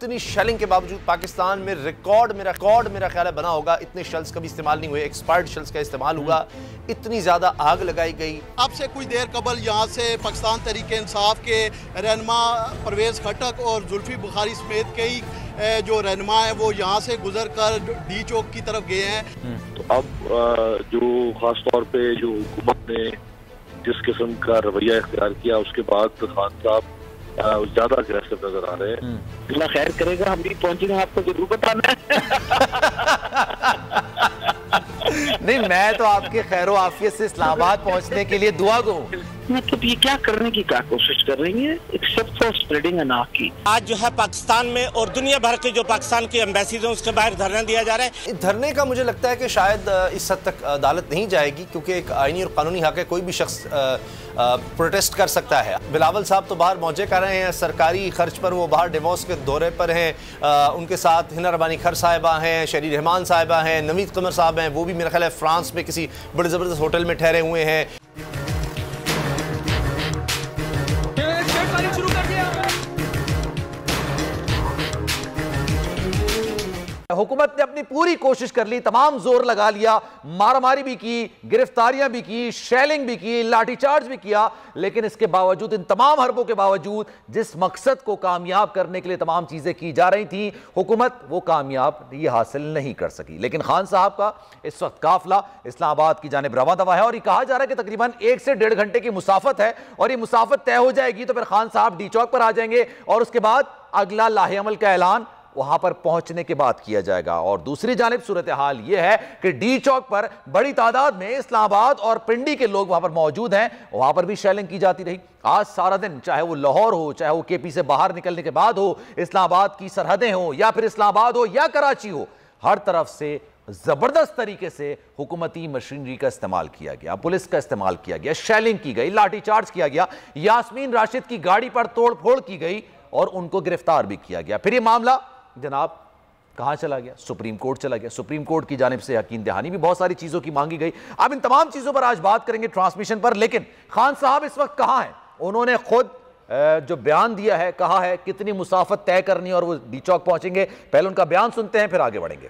इतनी शेलिंग के बावजूद पाकिस्तान में रिकॉर्ड मेरा ख्याल है बना होगा। इतने शेल्स कभी इस्तेमाल नहीं हुए, एक्सपायर्ड शेल्स का इस्तेमाल हुआ, इतनी ज़्यादा आग लगाई गई। अब से कुछ देर कबल यहाँ से पाकिस्तान तहरीक इंसाफ के रहनुमा परवेज़ खटक और जुल्फी बुखारी समेत कई जो रहनुमा है वो यहाँ से गुजर कर डी चौक की तरफ गए हैं। तो अब जो खास तौर पे जो हुकूमत ने जिस किस्म का रवैया इख्तियार किया उसके बाद खान साहब ज्यादा अग्रेसिव नजर आ रहे हैं। अल्लाह खैर करेगा, हम भी पहुंचेंगे, आपको जरूर बताना है। नहीं, मैं तो आपके खैरो आफियत से इस्लामाबाद पहुंचने के लिए दुआ गो। मतलब ये क्या करने की क्या कोशिश कर रही है, एक्सेप्ट फॉर स्प्रेडिंग अनाक की। आज जो है पाकिस्तान में और दुनिया भर के जो पाकिस्तान के एम्बेसीज हैं उसके बाहर धरना दिया जा रहा है। धरने का मुझे लगता है कि शायद इस हद तक अदालत नहीं जाएगी, क्योंकि एक आईनी और कानूनी हक है, कोई भी शख्स प्रोटेस्ट कर सकता है। बिलावल साहब तो बाहर मौजे कर रहे हैं, सरकारी खर्च पर वो बाहर डिवोर्स के दौरे पर हैं। उनके साथ हिना रबानी खर साहिबा हैं, शरी रहमान साहिबा हैं, नवीद कमर साहब हैं, वो भी मेरा ख्याल है फ्रांस में किसी बड़े ज़बरदस्त होटल में ठहरे हुए हैं। हुकूमत ने अपनी पूरी कोशिश कर ली, तमाम जोर लगा लिया, मारामारी भी की, गिरफ्तारियां भी की, शेलिंग भी की, लाठीचार्ज भी किया, लेकिन इसके बावजूद, इन तमाम हरबों के बावजूद, जिस मकसद को कामयाब करने के लिए तमाम चीजें की जा रही थी, हुकूमत वो कामयाब ये हासिल नहीं कर सकी। लेकिन खान साहब का इस वक्त काफिला इस्लामाबाद की जानिब रवा दवा है और ये कहा जा रहा है कि तकरीबन 1 से 1.5 घंटे की मुसाफत है और ये मुसाफत तय हो जाएगी तो फिर खान साहब डी चौक पर आ जाएंगे और उसके बाद अगला लाहे अमल का ऐलान वहां पर पहुंचने के बाद किया जाएगा। और दूसरी जानिब सूरत हाल यह है कि डी चौक पर बड़ी तादाद में इस्लामाबाद और पिंडी के लोग वहां पर मौजूद हैं, वहां पर भी शेलिंग की जाती रही। आज सारा दिन, चाहे वो लाहौर हो, चाहे वो केपी से बाहर निकलने के बाद हो, इस्लामाबाद की सरहदें हो या फिर इस्लामाबाद हो या कराची हो, हर तरफ से जबरदस्त तरीके से हुकूमती मशीनरी का इस्तेमाल किया गया, पुलिस का इस्तेमाल किया गया, शेलिंग की गई, लाठीचार्ज किया गया, यास्मीन राशिद की गाड़ी पर तोड़ फोड़ की गई और उनको गिरफ्तार भी किया गया। फिर ये मामला जनाब कहां चला गया? सुप्रीम कोर्ट चला गया। सुप्रीम कोर्ट की जानिब से यकीन दहानी भी बहुत सारी चीजों की मांगी गई। अब इन तमाम चीजों पर आज बात करेंगे ट्रांसमिशन पर, लेकिन खान साहब इस वक्त कहां हैं? उन्होंने खुद जो बयान दिया है, कहा है कितनी मुसाफत तय करनी और वो डी चौक पहुंचेंगे। पहले उनका बयान सुनते हैं, फिर आगे बढ़ेंगे।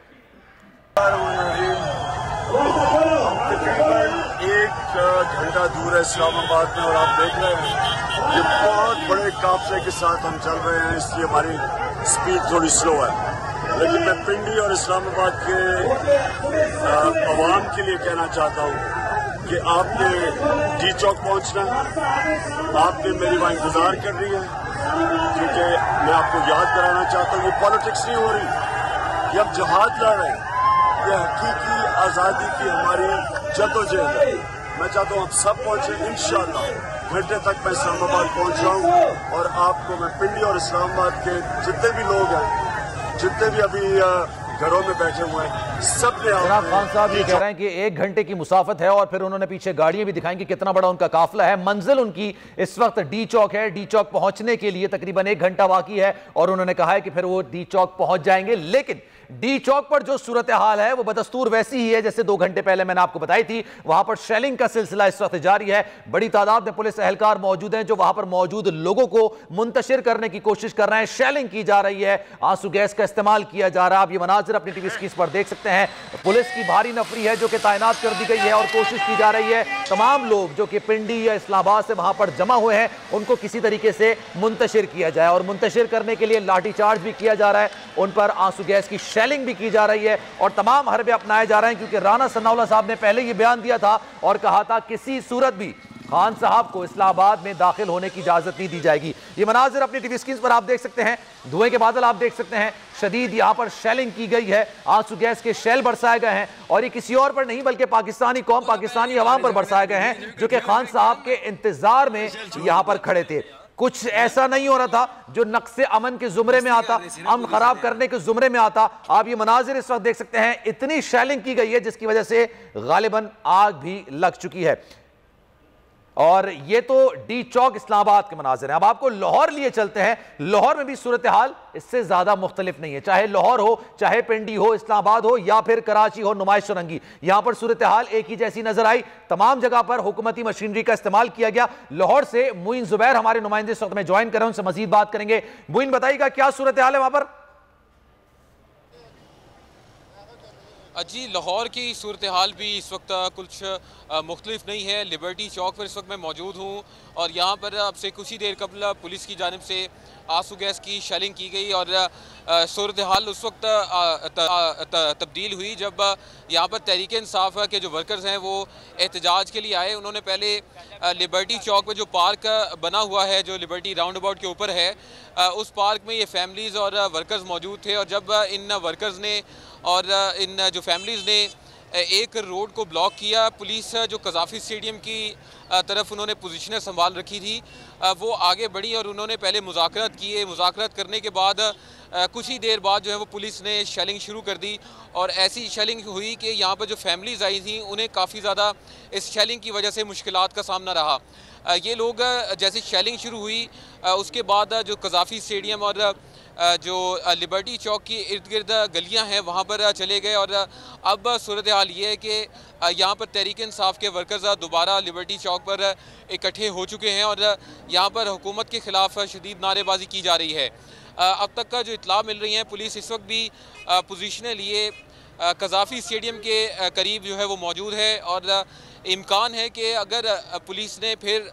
तकरीबन 1 घंटा दूर है इस्लामाबाद में और आप देख रहे हैं ये बहुत बड़े काफले के साथ हम चल रहे हैं, इसलिए हमारी स्पीड थोड़ी स्लो है। लेकिन मैं पिंडी और इस्लामाबाद के अवाम के लिए कहना चाहता हूँ कि आपने डी चौक पहुँचना है, आपने मेरी वहाँ इंतजार कर रही है, क्योंकि मैं आपको याद कराना चाहता हूँ ये पॉलिटिक्स नहीं हो रही, ये हम जहाद लड़ रहे हैं, ये हकीकी आज़ादी की हमारी जद्दोजहद है। मैं चाहता हूँ आप सब पहुँचे, इंशाअल्लाह घंटे तक मैं इस्लामाबाद पहुँच रहा हूँ और आपको मैं पिंडी और इस्लामाबाद के जितने भी लोग हैं, जितने भी अभी घरों में बैठे हुए हैं, सब ने जनाब खान साहब ये कह रहे हैं कि 1 घंटे की मुसाफत है और फिर उन्होंने पीछे गाड़ियां भी दिखाई कि कितना बड़ा उनका काफिला है। मंजिल उनकी इस वक्त डी चौक है, डी चौक पहुंचने के लिए तकरीबन 1 घंटा बाकी है और उन्होंने कहा है कि फिर वो डी चौक पहुंच जाएंगे। लेकिन डी चौक पर जो सूरत हाल है वो बदस्तूर वैसी ही है जैसे 2 घंटे पहले मैंने आपको बताई थी। वहां पर शेलिंग का सिलसिला इस वक्त जारी है, बड़ी तादाद में पुलिस एहलकार मौजूद हैं जो वहां पर मौजूद लोगों को मुंतशिर करने की कोशिश कर रहे हैं। शेलिंग की जा रही है, आंसू गैस का इस्तेमाल किया जा रहा है। आप ये मनाजिर अपनी टीवी स्क्रीन पर देख सकते हैं। पुलिस की भारी नफरी है जो कि तैनात कर दी गई है और कोशिश की जा रही है तमाम लोग जो कि पिंडी या इस्लामाबाद से वहां पर जमा हुए हैं उनको किसी तरीके से मुंतशिर किया जाए और मुंतशिर करने के लिए लाठीचार्ज भी किया जा रहा है, उन पर आंसू गैस की शेलिंग भी की जा रही है और तमाम हरबे अपनाए जा रहे हैं। क्योंकि राना सनाउल्लाह साहब ने पहले ये बयान दिया था और कहा था किसी सूरत भी खान साहब को इस्लामाबाद में दाखिल होने की इजाजत नहीं दी जाएगी। ये मनाजिर अपनी टीवी स्क्रीन पर आप देख सकते हैं, धुएं के बादल आप देख सकते हैं, शदीद यहां पर शेलिंग की गई है, आंसू गैस के शेल बरसाए गए हैं और ये किसी और पर नहीं बल्कि पाकिस्तानी कौम, पाकिस्तानी अवाम पर बरसाए गए हैं जो कि खान साहब के इंतजार में यहां पर खड़े थे। कुछ ऐसा नहीं हो रहा था जो नक्शे अमन के जुमरे में आता, अमन खराब करने के जुमरे में आता। आप ये मनाजिर इस वक्त देख सकते हैं, इतनी शेलिंग की गई है जिसकी वजह से गालिबन आग भी लग चुकी है। और ये तो डी चौक इस्लामाबाद के मनाजिर हैं। अब आपको लाहौर लिए चलते हैं। लाहौर में भी सूरत हाल इससे ज्यादा मुख्तलिफ नहीं है, चाहे लाहौर हो, चाहे पिंडी हो, इस्लामाबाद हो या फिर कराची हो, नुमाइश रंगी, यहां पर सूरत हाल एक ही जैसी नजर आई। तमाम जगह पर हुकूमती मशीनरी का इस्तेमाल किया गया। लाहौर से मुइन जुबैर हमारे नुमाइंदे इस वक्त में ज्वाइन कर रहे हैं, उनसे मजीद बात करेंगे। मुइन बताइएगा क्या सूरत हाल है वहां पर? जी, लाहौर की सूरत हाल भी इस वक्त कुछ मुख्तलिफ नहीं है। लिबर्टी चौक पर इस वक्त मैं मौजूद हूँ और यहाँ पर अब से कुछ ही देर कबल पुलिस की जानिब से आंसू गैस की शेलिंग की गई और सूरत हाल उस वक्त तब्दील हुई जब यहाँ पर तहरीक इंसाफ के जो वर्कर्स हैं वो एहतजाज के लिए आए। उन्होंने पहले लिबर्टी चौक में जो पार्क बना हुआ है, जो लिबर्टी राउंड अबाउट के ऊपर है, उस पार्क में ये फैमिलीज़ और वर्कर्स मौजूद थे और जब इन वर्कर्स ने और इन जो फैमिलीज़ ने एक रोड को ब्लॉक किया, पुलिस जो कज़ाफ़ी स्टेडियम की तरफ उन्होंने पोजीशनें संभाल रखी थी, वो आगे बढ़ी और उन्होंने पहले मुज़ाकरात किए। मुज़ाकरात करने के बाद कुछ ही देर बाद जो है वो पुलिस ने शेलिंग शुरू कर दी और ऐसी शेलिंग हुई कि यहाँ पर जो फैमिलीज़ आई थी उन्हें काफ़ी ज़्यादा इस शेलिंग की वजह से मुश्किलात का सामना रहा। ये लोग जैसे शेलिंग शुरू हुई उसके बाद जो कज़ाफ़ी स्टेडियम और जो लिबर्टी चौक की इर्द गिर्द गलियां हैं वहाँ पर चले गए और अब सूरत हाल ये है कि यहाँ पर तहरीक इंसाफ के वर्कर्स दोबारा लिबर्टी चौक पर इकट्ठे हो चुके हैं और यहाँ पर हुकूमत के ख़िलाफ़ शदीद नारेबाजी की जा रही है। अब तक का जो इत्तला मिल रही है, पुलिस इस वक्त भी पोजीशनें लिए कज़ाफ़ी स्टेडियम के करीब जो है वो मौजूद है और इम्कान है कि अगर पुलिस ने फिर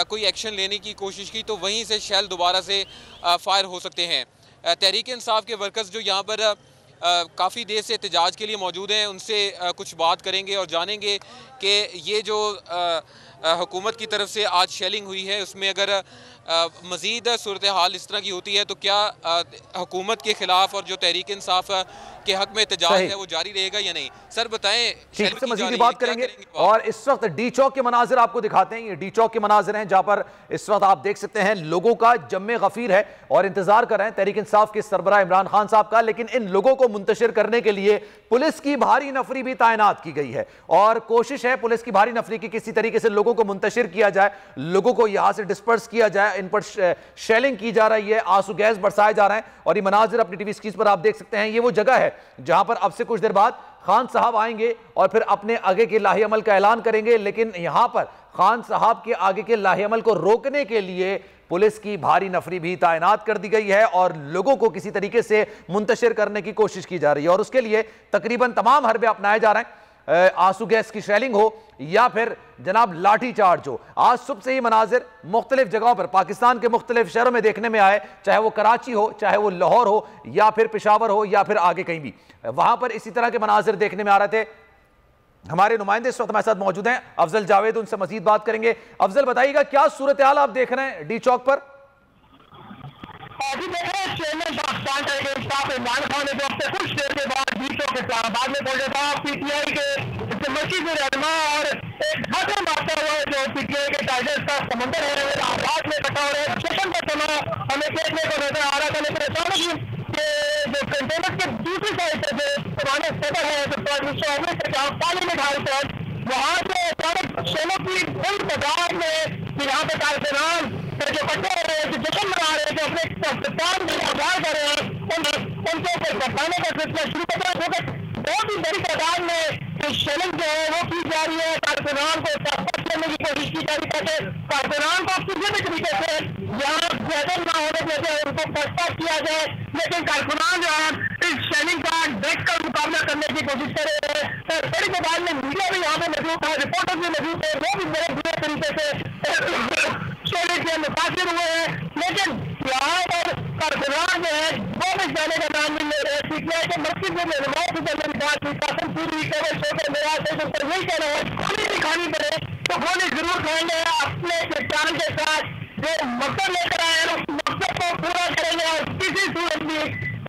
कोई एक्शन लेने की कोशिश की तो वहीं से शैल दोबारा से फायर हो सकते हैं। तहरीक इंसाफ के वर्कर्स जो यहाँ पर काफ़ी देर से एहतजाज के लिए मौजूद हैं, उनसे कुछ बात करेंगे और जानेंगे कि ये जो हुकूमत की तरफ से आज शेलिंग हुई है उसमें अगर मज़ीद सूरत हाल इस तरह की होती है तो क्या हुकूमत के ख़िलाफ़ और जो तहरीक इंसाफ के हक़ में एहतजाज है वो जारी रहेगा या नहीं। सर बताएं, ठीक से मज़ीद बात करेंगे और इस वक्त डी चौक के मनाजिर आपको दिखाते हैं। ये डी चौक के मनाजिर हैं जहाँ पर इस वक्त आप देख सकते हैं लोगों का जम्मे गफीर है और इंतजार कर रहे हैं तहरीक इंसाफ के सरबराह इमरान खान साहब का, लेकिन इन लोगों को मुंतशिर करने के लिए पुलिस की भारी नफरी भी तैनात की गई है और कोशिश है पुलिस की भारी नफरी की किसी तरीके से लोगों को मुंतशिर किया जाए, लोगों को यहां से डिस्पर्स किया जाए। इन पर शेलिंग की जा रही है, आंसू गैस बरसाए जा रहे हैं और ये मनाजिर अपनी टीवी स्क्रीन पर आप देख सकते हैं। ये वो जगह है जहां पर अब से कुछ देर बाद खान साहब आएंगे और फिर अपने आगे के लाही अमल का ऐलान करेंगे, लेकिन यहां पर खान साहब के आगे के लाही अमल को रोकने के लिए पुलिस की भारी नफरी भी तैनात कर दी गई है और लोगों को किसी तरीके से मुंतशिर करने की कोशिश की जा रही है और उसके लिए तकरीबन तमाम हरबे अपनाए जा रहे हैं। आंसू गैस की शेलिंग हो या फिर जनाब लाठी चार्ज हो। आज सुबह से ही मनाजिर मुख्तलिफ जगहों पर पाकिस्तान के मुख्तलिफ शहरों में देखने में आए, चाहे वो कराची हो, चाहे वो लाहौर हो या फिर पेशावर हो या फिर आगे कहीं भी, वहां पर इसी तरह के मनाजिर देखने में आ रहे थे। हमारे नुमाइंदे इस वक्त हमारे साथ मौजूद हैं, अफजल जावेद, उनसे मजीद बात करेंगे। अफजल बताइएगा क्या सूरत हाल आप देख रहे हैं डी चौक पर? अभी देख रहे हैं चेयरमैन पाकिस्तान तहरीक इंसाफ इमरान खान ने जो अब से कुछ देर के बाद डी चौक इस्लामाबाद में पहुंचे था। पीटीआई के मस्जिद रहनुमा और एक धक्का मारता हुआ जो पीटीआई के टाइगर्स का समंदर है आबाद में इकट्ठा हो रहे हैं। सेशन का समय हमें देखने को नजर आ रहा था, लेकिन अचानक जो कंटेनर के दूसरी साइड से जो पुराने सेटर है जहाँ पानी में ढाल कर वहाँ से अचानक शोलों की बड़ी तादाद में यहाँ पे कारकुनान जो इकट्ठे हो रहे हैं, जो जश्न मना रहे हैं, जो अपने पाकिस्तान में आगाह कर रहे हैं, उनके ऊपर बरसाने का सिलसिला शुरू कर रहे हैं। बहुत ही बड़ी तादाद में शेलिंग जो है वो की जा रही है, कारकुनान को साफ करने की कोशिश की जा रही है ताकि कारकुनान को किसी भी तरीके से यहाँ बेहतर ना होने देते उनको पक्षपात किया जाए, लेकिन कारकुनान जो है इस शेलिंग का देख कर मुकाबला करने की कोशिश कर रहे हैं। बड़ी तादाद में मीडिया भी यहाँ पे मौजूद है, रिपोर्टर भी मौजूद है, वो भी बड़े बुरे तरीके से शेलिंग से मुतासिर हुए हैं, लेकिन यहाँ पर कारकुनान जो है वो भी जाने का नाम नहीं ले रहे। पीटीआई के मस्जिद में रहनुमाओं से जब बात हुई, कासिम पूरी केवल शोकर मेरा पर वही कह रहे हैं गोली भी खानी पड़े तो गोली जरूर खाएंगे, अपने किसान के साथ जो मकसद लेकर आए हैं उस मकसद को पूरा करेंगे और किसी सूरत में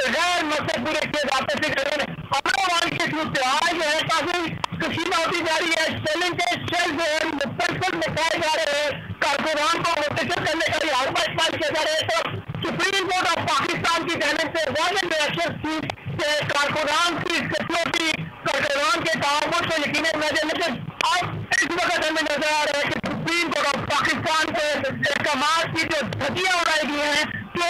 गैर मकसद पूरे किए जाते थे करेंगे। हमारे वाली के आज जो है काफी कशीदा होती जा रही है। शेलिंग के शेल जो है मुस्तकिल बताए जा रहे हैं, कारकुनान को मुंतशिर करने का ये हरबा इस्तेमाल किया जा रहा है। तो सुप्रीम कोर्ट ऑफ पाकिस्तान की जानिब से वाजिब रिएक्शन थी कि कारकुनान की स्थितियों की कारकुनान के तामुल को यकीन नजर, लेकिन अब इस वक्त हमें नजर आ रहा है कि सुप्रीम कोर्ट ऑफ पाकिस्तान के अहकाम की जो धज्जियां उड़ाई गई हैं तो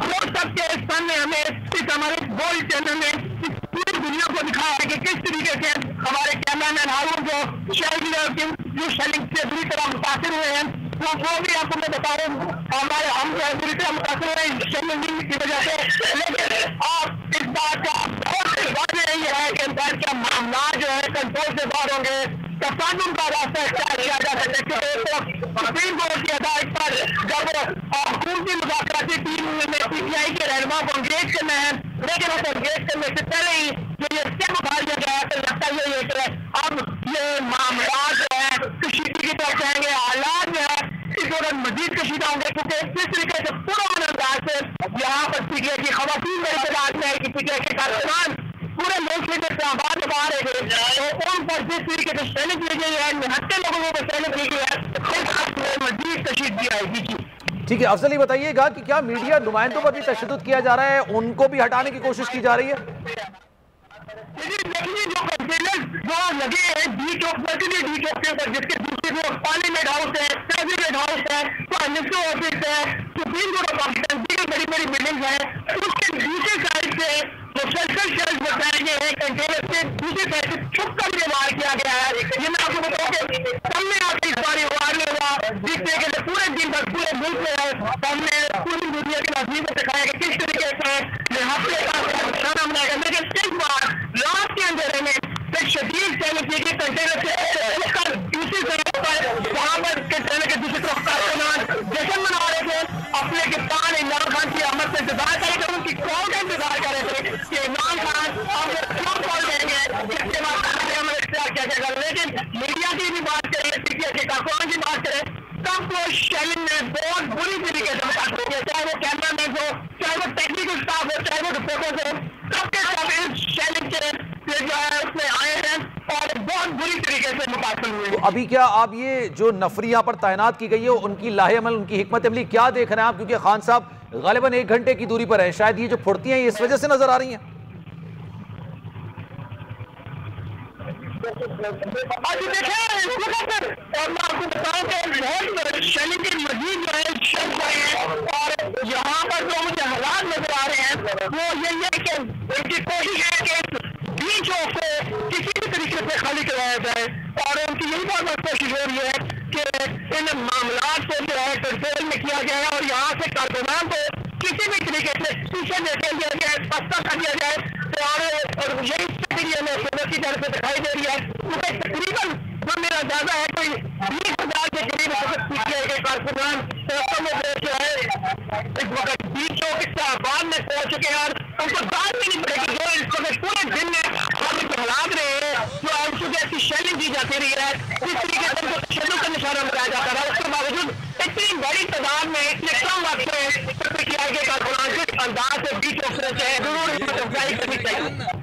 लोग सबके सामने हमें इस हमारे गोल्ड चैनल में पूरी दुनिया को दिखाया है कि किस तरीके से हमारे कैमरामैन हारून जो शेलिंग से बुरी तरह मुतासिर हुए हैं वो भी आपको मैं बता रहा हूँ। हमारे हम बुरी तरह मुतासिर हुए हैं शेलिंग की वजह से, लेकिन आप इस बात का बहुत वाज़ेह नहीं है कि आज उनका रास्ता इख्तियार किया जा सकता है। सुप्रीम कोर्ट की हदायत पर जब हुकूमती मुज़ाकराती टीम में पीटीआई के रहनुमा को अंग्रेज करना है, लेकिन उसे अंग्रेज करने से पहले ही जो ये स्टेप उठा लिया गया है, तो लगता ये है कि अब ये मामला जो है कशीदगी की तरफ जाएंगे, हालात जो है इस दौरान मजीद कशीदा होंगे, क्योंकि जिस तरीके से पूरा अंदाज से यहाँ पर पीटीआई की खवातीन मेरे इंतजार में है कि पीटीआई के कारकुनान पूरे मुल्क से जब आबाद बता रहे थे, तो उन पर जिस तरीके से सैनिक ली गई है, निहत्ते लोगों पर सैनिक ली गई है, मजीद कशीदगी आएगी। ठीक है, अफजल बताइएगा कि क्या मीडिया नुमाइंदों पर भी तशद्दुद किया जा रहा है, उनको भी हटाने की कोशिश की जा रही है? देखिए, जो कंटेनर जो लगे हैं डी चौक पर, डी चौक के ऊपर, जिसके दूसरी तरफ पार्लियामेंट हाउस है, प्रेसिडेंट हाउस है, मिनिस्टर ऑफिस है, सुप्रीम कोर्ट ऑफ पाकिस्तान की बड़ी बड़ी बिल्डिंग है, उसके दूसरी साइड से मुसलसल शेल्फ बताए गए हैं कंटेनर से दूसरी साइड से छुप कर व्यवहार किया गया है। ये मैं आपको बताऊँ कि सामने आके इस बार व्यवहार नहीं हुआ, जिस तरीके से पूरे दिन भर पूरे मुल्क में सामने पूरी दुनिया के नाज़रीन को दिखाया कि किस तरीके से हफ्ते का निशाना बनाएगा, लेकिन इस बार रात के अंधेरे में एक शदीद सैनिक के कंटेनर से दूसरी तरफ पर वहाँ पर कंटेनर के दूसरी तरफ कारकुनान जश्न मना रहे थे, अपने कप्तान इमरान खान की आमद से इंतजार कर रहे थे, उनकी कॉल का इंतजार कर रहे थे कि इमरान खान हम क्यों कॉल देंगे, इसके बाद हमें इख्तियार किया जाएगा। लेकिन मीडिया की भी बात करें, पीटीआई के कारकुनान की बात करें, तब तो शेलिंग ने बहुत बुरी तरीके से मुताबिक किया, चाहे वो कैमरामैन हो, चाहे वो टेक्निकल स्टाफ हो, चाहे वो रिपोर्टर्स हो, सबके सब इस शेलिंग के जो है उसमें आए हैं और बहुत बुरी तरीके से मुताबिक हुए। तो अभी क्या आप ये जो नफरी यहाँ पर तैनात की गई है उनकी लाहेअमल, उनकी हिकमत अमली क्या देख रहे हैं आप? क्योंकि खान साहब गालिबन 1 घंटे की दूरी पर है, शायद ये जो फुर्तियां इस वजह से नजर आ रही हैं। अभी देखें और मैं आपको बताऊं कि बहुत शेलिंग की मजीद जो है शब्द है, और यहाँ पर जो मुझे हालात नजर आ रहे हैं वो यही है कि उनकी कोशिश है कि डी चौक को किसी भी तरीके से खाली करवाया जाए, और उनकी यही बार कोशिश हो रही है कि इन मामला को जो है कंट्रोल में किया जाए और यहाँ से कारकुनान को किसी भी तरीके से पीछे देखे दिया जाए, पस्ता कर दिया जाए, और यही स्थिति हमें सूरत की तरफ से दिखाई दे रही है, क्योंकि तकरीबन जो मेरा अंदाजा है कोई 20,000 के करीब पीटीआई के कारकुनान जो है इस वक्त डी चौक इस्लामाबाद में पहुंच चुके हैं, और उनको बात भी नहीं पड़ेगी जो इस वक्त पूरे दिन में हालात रहे हैं, जो आंसू ऐसी शेलिंग की जाती रही है, इस तरीके से उनको शेलों का निशाना बनाया जाता रहा, उसके बावजूद इतनी बड़ी तादाद में इतने कम वक्त में पीटीआई के कारकुनान जिस अंदाज से डी चौक से जरूर हिम्मत अफजाई करनी चाहिए।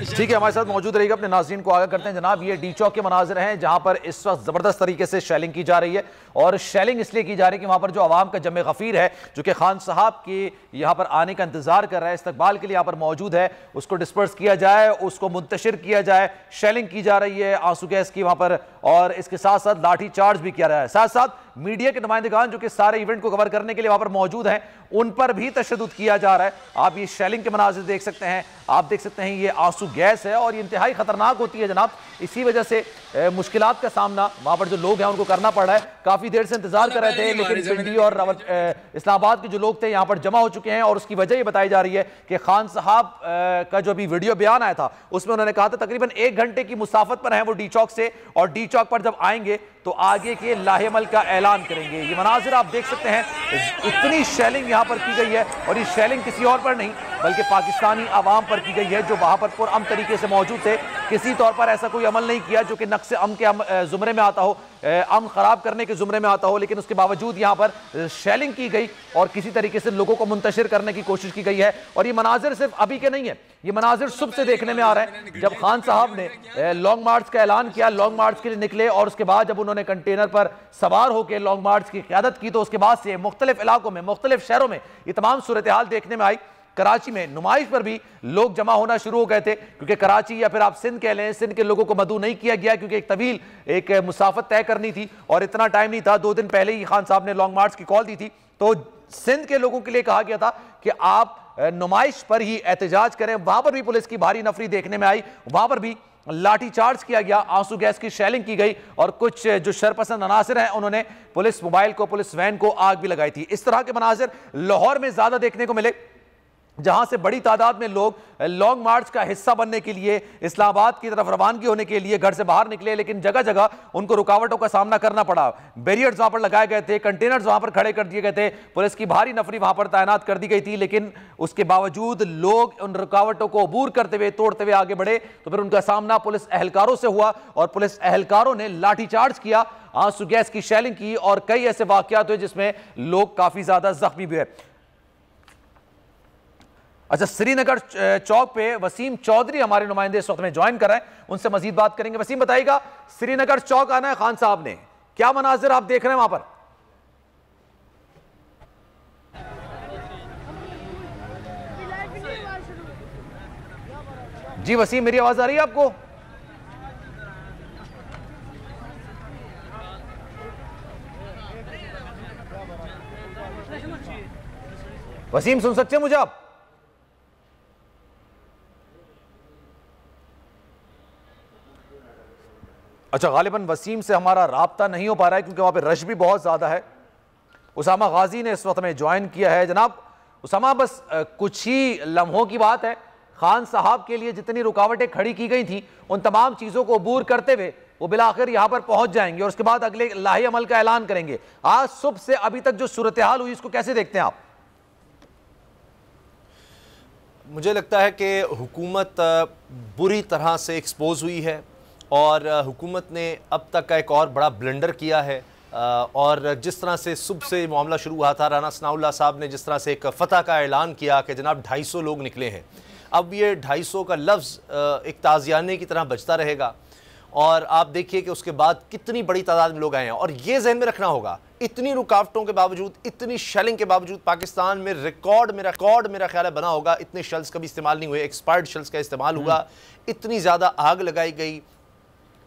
ठीक है, हमारे साथ मौजूद रहेगा, अपने नाज़रीन को आगाह करते हैं। जनाब, ये डी चौक के मनाजिर हैं जहां पर इस वक्त ज़बरदस्त तरीके से शेलिंग की जा रही है, और शेलिंग इसलिए की जा रही है कि वहां पर जो आवाम का जमे गफीर है जो कि खान साहब के यहाँ पर आने का इंतजार कर रहा है, इस्तकबाल के लिए यहाँ पर मौजूद है, उसको डिस्पर्स किया जाए, उसको मुंतशिर किया जाए। शेलिंग की जा रही है आंसू गैस की वहां पर, और इसके साथ साथ लाठी चार्ज भी किया रहा है। साथ साथ मीडिया के नुमाइंदगान जो कि सारे इवेंट को कवर करने के लिए वहां पर मौजूद हैं, उन पर भी तशद्दुद किया जा रहा है। आप ये शेलिंग के मनाजिर देख सकते हैं, आप देख सकते हैं ये आंसू गैस है, और ये इंतहाई खतरनाक होती है जनाब। इसी वजह से मुश्किलात का सामना वहां पर जो लोग हैं उनको करना पड़ रहा है। काफी देर से इंतजार कर रहे थे, लेकिन पिंडी और इस्लामाबाद के जो लोग थे यहाँ पर जमा हो चुके हैं, और उसकी वजह ये बताई जा रही है कि खान साहब का जो अभी वीडियो बयान आया था उसमें उन्होंने कहा था तकरीबन 1 घंटे की मुसाफत पर है वो डी चौक से, और डी चौक पर जब आएंगे तो आगे के लाहेअमल का ऐलान करेंगे। ये मनाजिर आप देख सकते हैं, इतनी शेलिंग यहाँ पर की गई है, और ये शेलिंग किसी और पर नहीं बल्कि पाकिस्तानी आवाम पर की गई है जो वहां पर पुरअमन तरीके से मौजूद थे। किसी तौर पर ऐसा कोई अमल नहीं किया जो कि नक्शे अमन के जुमरे में आता हो, अमन खराब करने के जुमरे में आता हो, लेकिन उसके बावजूद यहाँ पर शेलिंग की गई और किसी तरीके से लोगों को मुंतशिर करने की कोशिश की गई है। और ये मनाजिर सिर्फ अभी के नहीं है, ये मनाजिर सुबह से देखने में आ रहा है। जब खान साहब ने लॉन्ग मार्च का ऐलान किया, लॉन्ग मार्च के लिए निकले, और उसके बाद जब उन्होंने कंटेनर पर सवार होकर लॉन्ग मार्च की क़यादत की, तो उसके बाद से मुख्तलिफ इलाकों में, मुख्तलिफ शहरों में ये तमाम सूरत हाल देखने में आई। कराची में नुमाइश पर भी लोग जमा होना शुरू हो गए थे, क्योंकि कराची या फिर आप सिंध कह लें, सिंध के लोगों को मदऊ नहीं किया गया क्योंकि एक तवील एक मुसाफत तय करनी थी और इतना टाइम नहीं था। 2 दिन पहले ही खान साहब ने लॉन्ग मार्च की कॉल दी थी, तो सिंध के लोगों के लिए कहा गया था कि आप नुमाइश पर ही एहतजाज करें। वहां पर भी पुलिस की भारी नफरी देखने में आई, वहां पर भी लाठी चार्ज किया गया, आंसू गैस की शेलिंग की गई, और कुछ जो शरपसंद अनासिर हैं उन्होंने पुलिस मोबाइल को, पुलिस वैन को आग भी लगाई थी। इस तरह के मनाजिर लाहौर में ज्यादा देखने को मिले। जहां से बड़ी तादाद में लोग लॉन्ग मार्च का हिस्सा बनने के लिए इस्लामाबाद की तरफ रवानगी होने के लिए घर से बाहर निकले, लेकिन जगह जगह उनको रुकावटों का सामना करना पड़ा। बैरियर्स वहां पर लगाए गए थे, कंटेनर्स वहां पर खड़े कर दिए गए थे, पुलिस की भारी नफरी वहां पर तैनात कर दी गई थी, लेकिन उसके बावजूद लोग उन रुकावटों को अबूर करते हुए, तोड़ते हुए आगे बढ़े। तो फिर उनका सामना पुलिस एहलकारों से हुआ और पुलिस एहलकारों ने लाठीचार्ज किया, आंसू गैस की शेलिंग की और कई ऐसे वाकयात हुए जिसमें लोग काफी ज्यादा जख्मी भी हुए। अच्छा, श्रीनगर चौक पे वसीम चौधरी हमारे नुमाइंदे इस वक्त में ज्वाइन कर रहे हैं, उनसे मजीद बात करेंगे। वसीम, बताइएगा, श्रीनगर चौक आना है खान साहब ने, क्या मनाजिर आप देख रहे हैं वहां पर? जी वसीम, मेरी आवाज आ रही है आपको? वसीम, सुन सकते हैं मुझे आप? अच्छा, गालिबन वसीम से हमारा राब्ता नहीं हो पा रहा है क्योंकि वहां पे रश भी बहुत ज्यादा है। उसामा गाजी ने इस वक्त में ज्वाइन किया है। जनाब उसामा, बस कुछ ही लम्हों की बात है, खान साहब के लिए जितनी रुकावटें खड़ी की गई थी उन तमाम चीजों को अबूर करते हुए वो बिलाखिर यहां पर पहुंच जाएंगे और उसके बाद अगले लाही अमल का ऐलान करेंगे। आज सुबह से अभी तक जो सूरत हाल हुई इसको कैसे देखते हैं आप? मुझे लगता है कि हुकूमत बुरी तरह से एक्सपोज हुई है और हुकूमत ने अब तक का एक और बड़ा ब्लंडर किया है। और जिस तरह से सुबह से मामला शुरू हुआ था, राना सनाउल्लाह साहब ने जिस तरह से एक फ़तह का ऐलान किया कि जनाब 250 लोग निकले हैं, अब ये 250 का लफ्ज़ एक ताज़ियाने की तरह बजता रहेगा और आप देखिए कि उसके बाद कितनी बड़ी तादाद में लोग आए हैं। और ये जहन में रखना होगा, इतनी रुकावटों के बावजूद, इतनी शेलिंग के बावजूद पाकिस्तान में रिकॉर्ड मेरा ख्याल है बना होगा, इतने शेल्स कभी इस्तेमाल नहीं हुए, एक्सपायर्ड शेल्स का इस्तेमाल हुआ, इतनी ज़्यादा आग लगाई गई,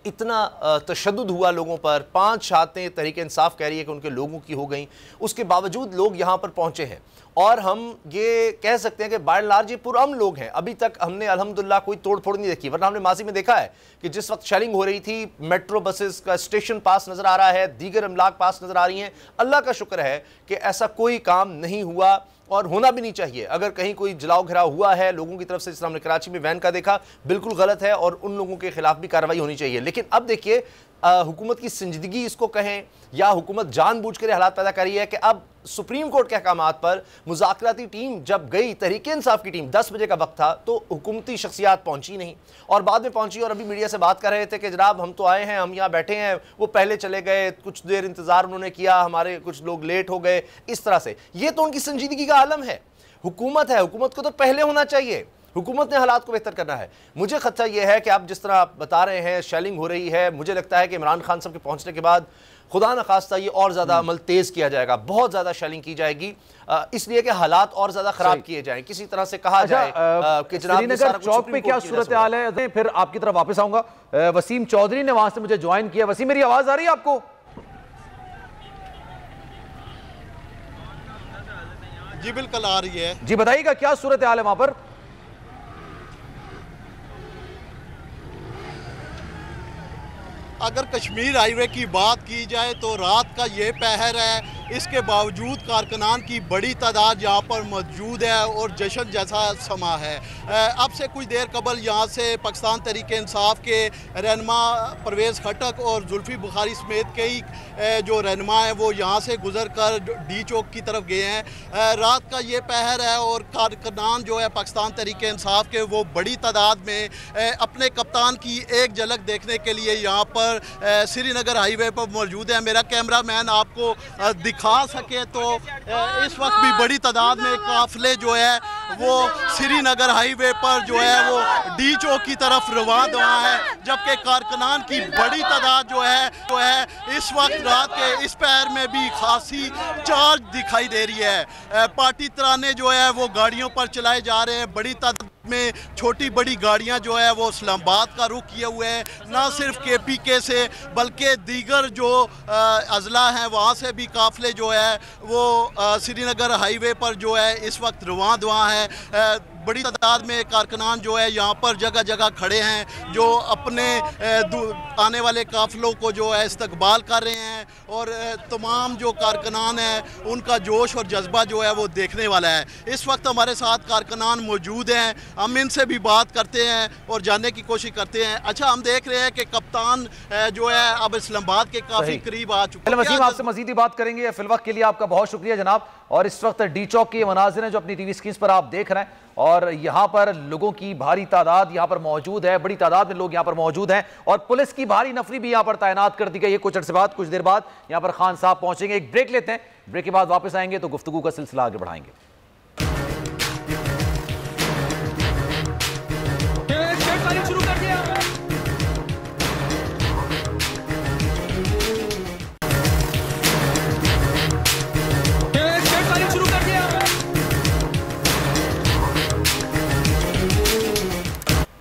इतना तशद्दुद हुआ लोगों पर। 5 शहादतें तहरीक इंसाफ कह रही है कि उनके लोगों की हो गई, उसके बावजूद लोग यहाँ पर पहुँचे हैं और हम ये कह सकते हैं कि बाय एंड लार्ज ये पुरअमन लोग हैं। अभी तक हमने अल्हम्दुलिल्लाह कोई तोड़ फोड़ नहीं देखी, वरना हमने माजी में देखा है कि जिस वक्त शेलिंग हो रही थी मेट्रो बसेस का स्टेशन पास नज़र आ रहा है, दीगर अमलाक पास नज़र आ रही हैं। अल्लाह का शुक्र है कि ऐसा कोई काम नहीं हुआ और होना भी नहीं चाहिए। अगर कहीं कोई जलाओ घिराव हुआ है लोगों की तरफ से, जिस हमने कराची में वैन का देखा, बिल्कुल गलत है और उन लोगों के खिलाफ भी कार्रवाई होनी चाहिए। लेकिन अब देखिए, हुकूमत की संजीदगी इसको कहें या हुकूमत जानबूझकर हालात पैदा कर रही है कि अब सुप्रीम कोर्ट के अहकामात पर मुज़ाकराती टीम जब गई, तहरीक इंसाफ की टीम, 10 बजे का वक्त था, तो हुकूमती शख्सियात पहुंची नहीं और बाद में पहुंची और अभी मीडिया से बात कर रहे थे कि जनाब हम तो आए हैं, हम यहाँ बैठे हैं, वो पहले चले गए, कुछ देर इंतजार उन्होंने किया, हमारे कुछ लोग लेट हो गए। इस तरह से ये तो उनकी संजीदगी का आलम है। हुकूमत है, हुकूमत को तो पहले होना चाहिए, हुकूमत ने हालात को बेहतर करना है। मुझे खदशा यह है कि आप जिस तरह आप बता रहे हैं शेलिंग हो रही है, मुझे लगता है कि इमरान खान साहब के पहुंचने के बाद खुदा न खास्ता ये और ज़्यादा अमल तेज़ किया जाएगा, बहुत ज़्यादा शेलिंग की जाएगी, इसलिए कि हालात और ज़्यादा ख़राब किए जाएं। किसी तरह से कहा जाए कि जनाब श्रीनगर चौक पे क्या सूरत हाल है, फिर आपकी तरफ वापस आऊँगा। वसीम चौधरी ने वहाँ से मुझे ज्वाइन किया। वसीम, मेरी आवाज़ आ रही है आपको? जी बिल्कुल आ रही है। जी बताइएगा, क्या सूरत हाल है वहाँ पर? अगर कश्मीर हाईवे की बात की जाए तो रात का ये पहर है, इसके बावजूद कारकुनान की बड़ी तादाद यहाँ पर मौजूद है और जश्न जैसा समा है। अब से कुछ देर कबल यहाँ से पाकिस्तान तहरीक इंसाफ के रहनुमा परवेज़ खटक और जुल्फी बुखारी समेत कई जो रहनुमा हैं वो यहाँ से गुजर कर डी चौक की तरफ गए हैं। रात का ये पहर है और कारकुनान जो है पाकिस्तान तहरीक इंसाफ के वो बड़ी तादाद में अपने कप्तान की एक झलक देखने के लिए यहाँ पर श्रीनगर हाईवे पर मौजूद है। मेरा कैमरा मैन आपको दिखा सके तो इस वक्त भी बड़ी तादाद में काफिले जो है वो श्रीनगर हाईवे पर जो है वो डी चौक की तरफ रवाना है, जबकि कारकुनान की बड़ी तादाद जो है इस वक्त रात के इस पहर में भी खासी चार्ज दिखाई दे रही है। पार्टी तराने जो है वो गाड़ियों पर चलाए जा रहे हैं, बड़ी तादाद में छोटी बड़ी गाड़ियां जो है वो इस्लामाबाद का रुख किए हुए हैं, ना सिर्फ KPK से बल्कि दीगर जो अजला हैं वहाँ से भी काफिले जो है वो श्रीनगर हाईवे पर जो है इस वक्त रवां है। बड़ी तादाद में कारकुनान जो है यहाँ पर जगह जगह खड़े हैं, जो अपने आने वाले काफिलों को जो है इस्तकबाल कर रहे हैं, और तमाम जो कारकुनान हैं उनका जोश और जज्बा जो है वो देखने वाला है। इस वक्त हमारे साथ कारकुनान मौजूद हैं, हम इनसे भी बात करते हैं और जानने की कोशिश करते हैं। अच्छा, हम देख रहे हैं कि कप्तान जो है अब इस्लामाबाद के काफ़ी करीब आ चुके हैं। वसीम, आपसे मज़ीद ही बात करेंगे। फिलवक्त के लिए आपका बहुत शुक्रिया जनाब। और इस वक्त डी चौक के मनाज़िर हैं जो अपनी टीवी स्क्रीन पर आप देख रहे हैं, और यहाँ पर लोगों की भारी तादाद यहाँ पर मौजूद है, बड़ी तादाद में लोग यहाँ पर मौजूद हैं, और पुलिस की भारी नफरी भी यहाँ पर तैनात कर दी गई है। कुछ अर्से बाद, कुछ देर बाद यहाँ पर खान साहब पहुंचेंगे। एक ब्रेक लेते हैं, ब्रेक के बाद वापस आएंगे तो गुफ्तगू का सिलसिला आगे बढ़ाएंगे। शुरू कर दिया।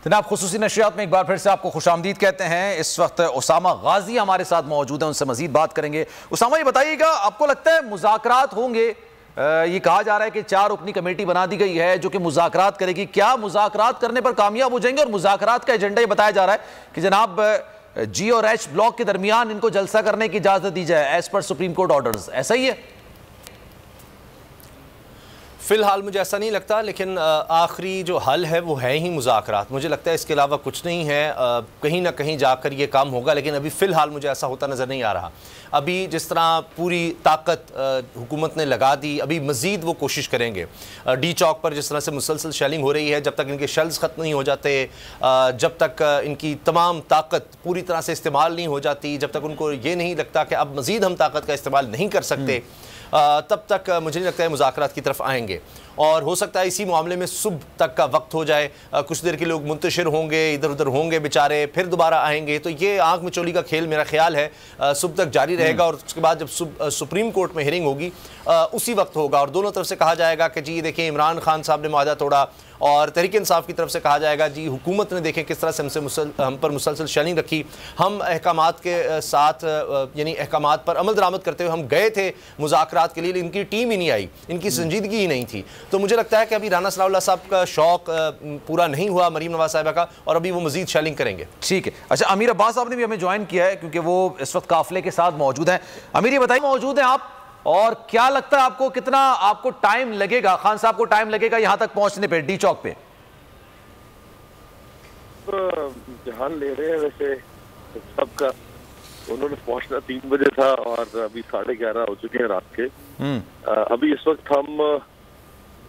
जनाब, खुसूसी नशियात में एक बार फिर से आपको खुशामदीद कहते हैं। इस वक्त उसामा गाजी हमारे साथ मौजूद हैं, उनसे मजीद बात करेंगे। उसामा, ये बताइएगा, आपको लगता है मुज़ाकरात होंगे? ये कहा जा रहा है कि 4 रुकनी कमेटी बना दी गई है जो कि मुज़ाकरात करेगी। क्या मुज़ाकरात करने पर कामयाब हो जाएंगे? और मुज़ाकरात का एजेंडा ये बताया जा रहा है कि जनाब जी और एच ब्लॉक के दरमियान इनको जलसा करने की इजाज़त दी जाए as per supreme court orders, ऐसा ही है? फ़िलहाल मुझे ऐसा नहीं लगता, लेकिन आखिरी जो हल है वो है ही मुज़ाकरात। मुझे लगता है इसके अलावा कुछ नहीं है। कहीं ना कहीं जाकर ये काम होगा, लेकिन अभी फ़िलहाल मुझे ऐसा होता नज़र नहीं आ रहा। अभी जिस तरह पूरी ताकत हुकूमत ने लगा दी, अभी मज़ीद वो कोशिश करेंगे। डी चौक पर जिस तरह से मुसलसल शेलिंग हो रही है, जब तक इनके शेल्स ख़त्म नहीं हो जाते, जब तक इनकी तमाम ताकत पूरी तरह से इस्तेमाल नहीं हो जाती, जब तक उनको ये नहीं लगता कि अब मज़ीद हम ताकत का इस्तेमाल नहीं कर सकते, तब तक मुझे नहीं लगता है मुज़ाकरात की तरफ आएंगे। और हो सकता है इसी मामले में सुबह तक का वक्त हो जाए, कुछ देर के लोग मुंतशिर होंगे, इधर उधर होंगे बेचारे, फिर दोबारा आएंगे। तो ये आंख में चोली का खेल मेरा ख्याल है सुबह तक जारी रहेगा, और उसके बाद जब सुप्रीम कोर्ट में हियरिंग होगी उसी वक्त होगा, और दोनों तरफ से कहा जाएगा कि जी देखिए इमरान खान साहब ने मुआहदा तोड़ा, और तहरीक इंसाफ की तरफ से कहा जाएगा जी हुकूमत ने देखें किस तरह से हम पर मुसलसल शेलिंग रखी, हम अहकामात के साथ यानी अहकामात पर अमल दरामद करते हुए हम गए थे मुज़ाकरात के लिए, लेकिन इनकी टीम ही नहीं आई, इनकी संजीदगी ही नहीं थी। तो मुझे लगता है कि अभी राना सनाउल्लाह साहब का शौक पूरा नहीं हुआ मरीम नवाज साहिबा का, और अभी वो मजीद शेलिंग करेंगे। ठीक है। अच्छा, अमीर अब्बास साहब ने भी हमें ज्वाइन किया है क्योंकि वो इस वक्त काफिले के साथ मौजूद हैं। अमीर, ये बताइए, मौजूद हैं आप, और क्या लगता है आपको, कितना आपको टाइम लगेगा, खान साहब को टाइम लगेगा यहां तक पहुंचने पे, डी चौक पे? ध्यान ले रहे हैं वैसे सबका। उन्होंने पहुंचना 3 बजे था और अभी 11:30 हो चुके हैं रात के। अभी इस वक्त हम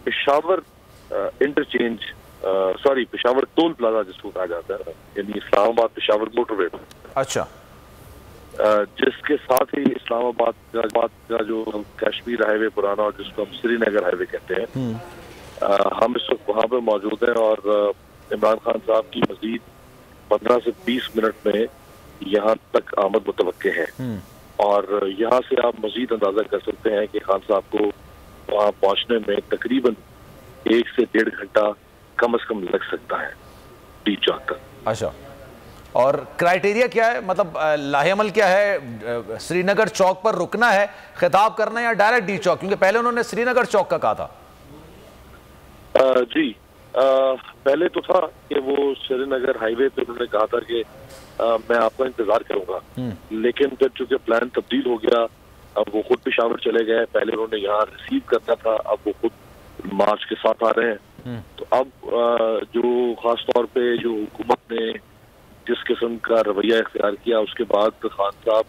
Peshawar interchange, sorry Peshawar toll plaza जिसको कहा जाता है, यानी इस्लामाबाद पेशावर मोटरवे। अच्छा। जिसके साथ ही इस्लामाबाद का जो कश्मीर हाईवे पुराना, और जिसको हम श्रीनगर हाईवे कहते हैं, हम इस वक्त वहाँ पे मौजूद हैं, और इमरान खान साहब की मजीद 15 से 20 मिनट में यहाँ तक आमद मुतवक्के है। और यहाँ से आप मजीद अंदाजा कर सकते हैं कि खान साहब को वहाँ पहुँचने में तकरीबन 1 से 1.5 घंटा कम से कम लग सकता है डी चौक तक। अच्छा, और क्राइटेरिया क्या है, मतलब लाहेअमल क्या है? श्रीनगर चौक पर रुकना है, खिताब करना है, या डायरेक्ट डी चौक? क्योंकि पहले उन्होंने श्रीनगर चौक का कहा था। जी, पहले तो था कि वो श्रीनगर हाईवे पे उन्होंने कहा था कि मैं आपका इंतजार करूंगा, लेकिन फिर चूंकि प्लान तब्दील हो गया, अब वो खुद पेशावर चले गए। पहले उन्होंने यहाँ रिसीव करना था, अब वो खुद मार्च के साथ आ रहे हैं। तो अब जो खास तौर पे जो हुकूमत ने जिस किस्म का रवैया इख्तियार किया, उसके बाद खान साहब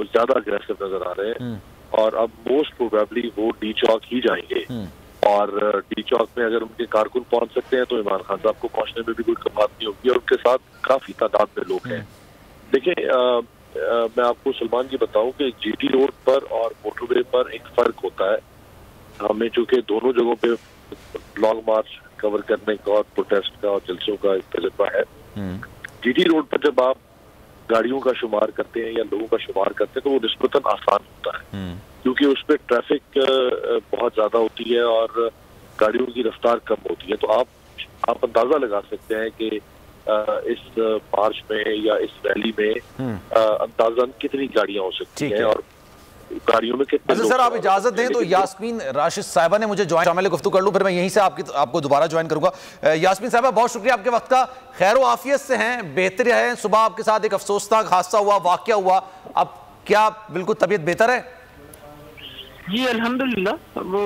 ज्यादा अग्रेसिव नजर आ रहे हैं, और अब मोस्ट प्रोबेबली वो डी चौक ही जाएंगे। और डी चौक में अगर उनके कारकुन पहुंच सकते हैं तो इमरान खान साहब को पहुंचने में भी कोई कमात नहीं होगी, और उनके साथ काफी तादाद में लोग हैं। देखिए, मैं आपको सलमान जी बताऊं कि जीटी रोड पर और मोटरवे पर एक फर्क होता है। हमें चूंकि दोनों जगहों पे लॉन्ग मार्च कवर करने का और प्रोटेस्ट का और जलसों का तजुर्बा है। जीटी रोड पर जब आप गाड़ियों का शुमार करते हैं या लोगों का शुमार करते हैं तो वो निस्बतन आसान होता है, क्योंकि उस पर ट्रैफिक बहुत ज्यादा होती है और गाड़ियों की रफ्तार कम होती है। तो आप अंदाजा लगा सकते हैं कि इस मार्च में या इस रैली में अंदाजन कितनी गाड़ियां हो सकती हैं, और गाड़ियों में कितने। अच्छा सर, आप इजाजत दें तो यास्मीन राशिद साहिबा ने मुझे ज्वाइन, शामिल गुफ्तगू कर लूं, फिर मैं यहीं से आपको दोबारा ज्वाइन करूंगा। यास्मीन साहिबा, बहुत शुक्रिया आपके वक्त का। खैर आफियत से हैं, बेहतर है। सुबह आपके साथ एक अफसोसनाक हादसा हुआ, वाकया हुआ, अब क्या बिल्कुल तबीयत बेहतर है? जी अल्हम्दुलिल्लाह। वो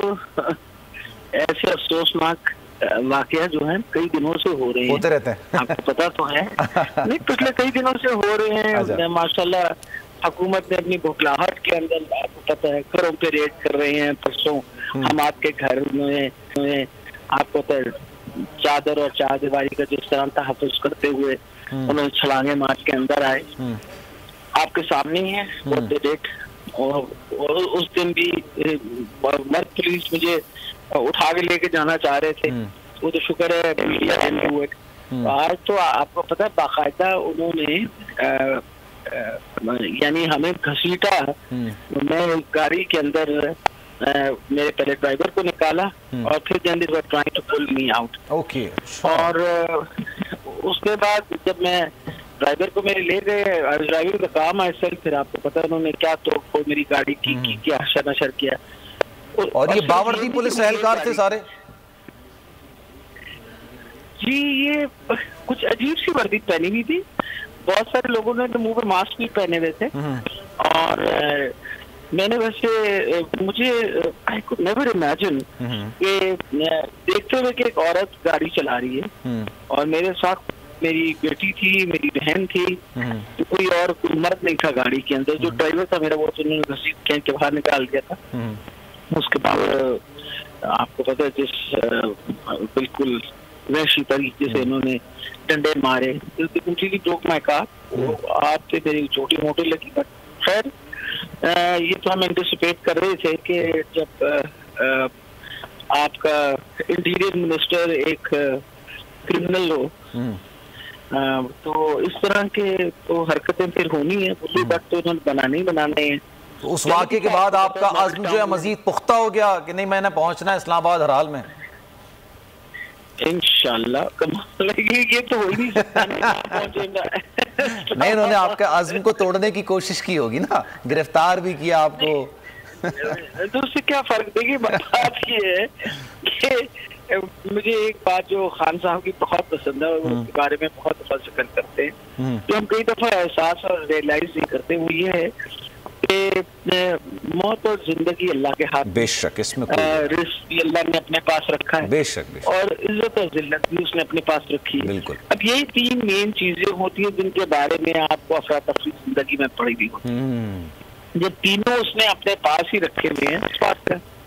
ऐसे अफसोसनाक वाकया जो है कई दिनों से हो रहे हैं, होते रहते हैं, आपको पता तो है। नहीं, पिछले कई दिनों से हो रहे हैं। माशाल्लाह हुकूमत ने अपनी बुखलाहट के अंदर, आपको पता है, घरों पे रेड कर रहे हैं। परसों हम आपके घर में आपको पता है चादर और चारदीवारी का जिस तरह तहफ़्फ़ुज़ करते हुए उन्होंने छलांगे मार के अंदर आए, आपके सामने ही है वो डेट। और उस दिन भी मर्द पुलिस मुझे उठा के लेके जाना चाह रहे थे, वो तो शुक्र है मीडिया ने हुए। आज तो आपको पता है बाकायदा उन्होंने यानी हमें घसीटा। मैं गाड़ी के अंदर मेरे पहले ड्राइवर को निकाला और फिर then they were trying to pull me out. Okay. और उसके बाद जब मैं ड्राइवर को मेरे ले गए, ड्राइवर का काम है सर, फिर आपको पता है उन्होंने क्या तोड़फोड़ मेरी गाड़ी की क्या हशर नशर किया। और ये बावर्दी पुलिस एहलकार थे सारे? जी ये कुछ अजीब सी वर्दी पहनी हुई थी। बहुत सारे लोगों ने तो मुंह पे मास्क भी पहने हुए थे। और मैंने वैसे मुझे आई कुड नेवर इमेजिन कि देखते हुए कि एक औरत गाड़ी चला रही है और मेरे साथ मेरी बेटी थी, मेरी बहन थी, तो कोई मर्द नहीं था गाड़ी के अंदर। जो ड्राइवर था मेरा वो तो उन्होंने घसीट खींच के बाहर निकाल दिया था। उसके बाद आपको पता है जिस बिल्कुल वैसी तरीके से इन्होंने डंडे मारे, कंप्लीटली ब्रोक माय कार। आप पे मेरी छोटी मोटी लगी, बट खैर ये तो हम एंटिसिपेट कर रहे थे कि जब आपका इंटीरियर मिनिस्टर एक क्रिमिनल हो तो इस तरह के तो हरकतें फिर होनी है, उसी वक्त तो उन्होंने बनाने हैं। तो उस वाक़े के बाद आपका अज़्म जो है मज़ीद पुख्ता हो गया कि नहीं मैंने पहुंचना है इस्लामाबाद हर हाल में? इंशाल्लाह कमाल, ये तो हो ही नहीं सकता नहीं, उन्होंने आपके अज़्म को तोड़ने की कोशिश की होगी ना, गिरफ्तार भी किया आपको। तो उससे क्या फर्क? देखिए बात ये है कि मुझे एक बात जो खान साहब की बहुत पसंद है और उसके बारे में बहुत दफा जिक्र करते हैं, जो हम कई दफा एहसास और रियलाइज नहीं करते, वो ये है कि मौत और जिंदगी अल्लाह के हाथ। बेशक, इसमें रिस्क भी अल्लाह ने अपने पास रखा है। बेशक। और इज्जत और जिल्लत भी उसने अपने पास रखी है। बिल्कुल। अब यही तीन मेन चीजें होती है जिनके बारे में आपको अफरा तफरी जिंदगी में पड़ी हुई होती है। जब तीनों उसने अपने पास ही रखे हुए हैं,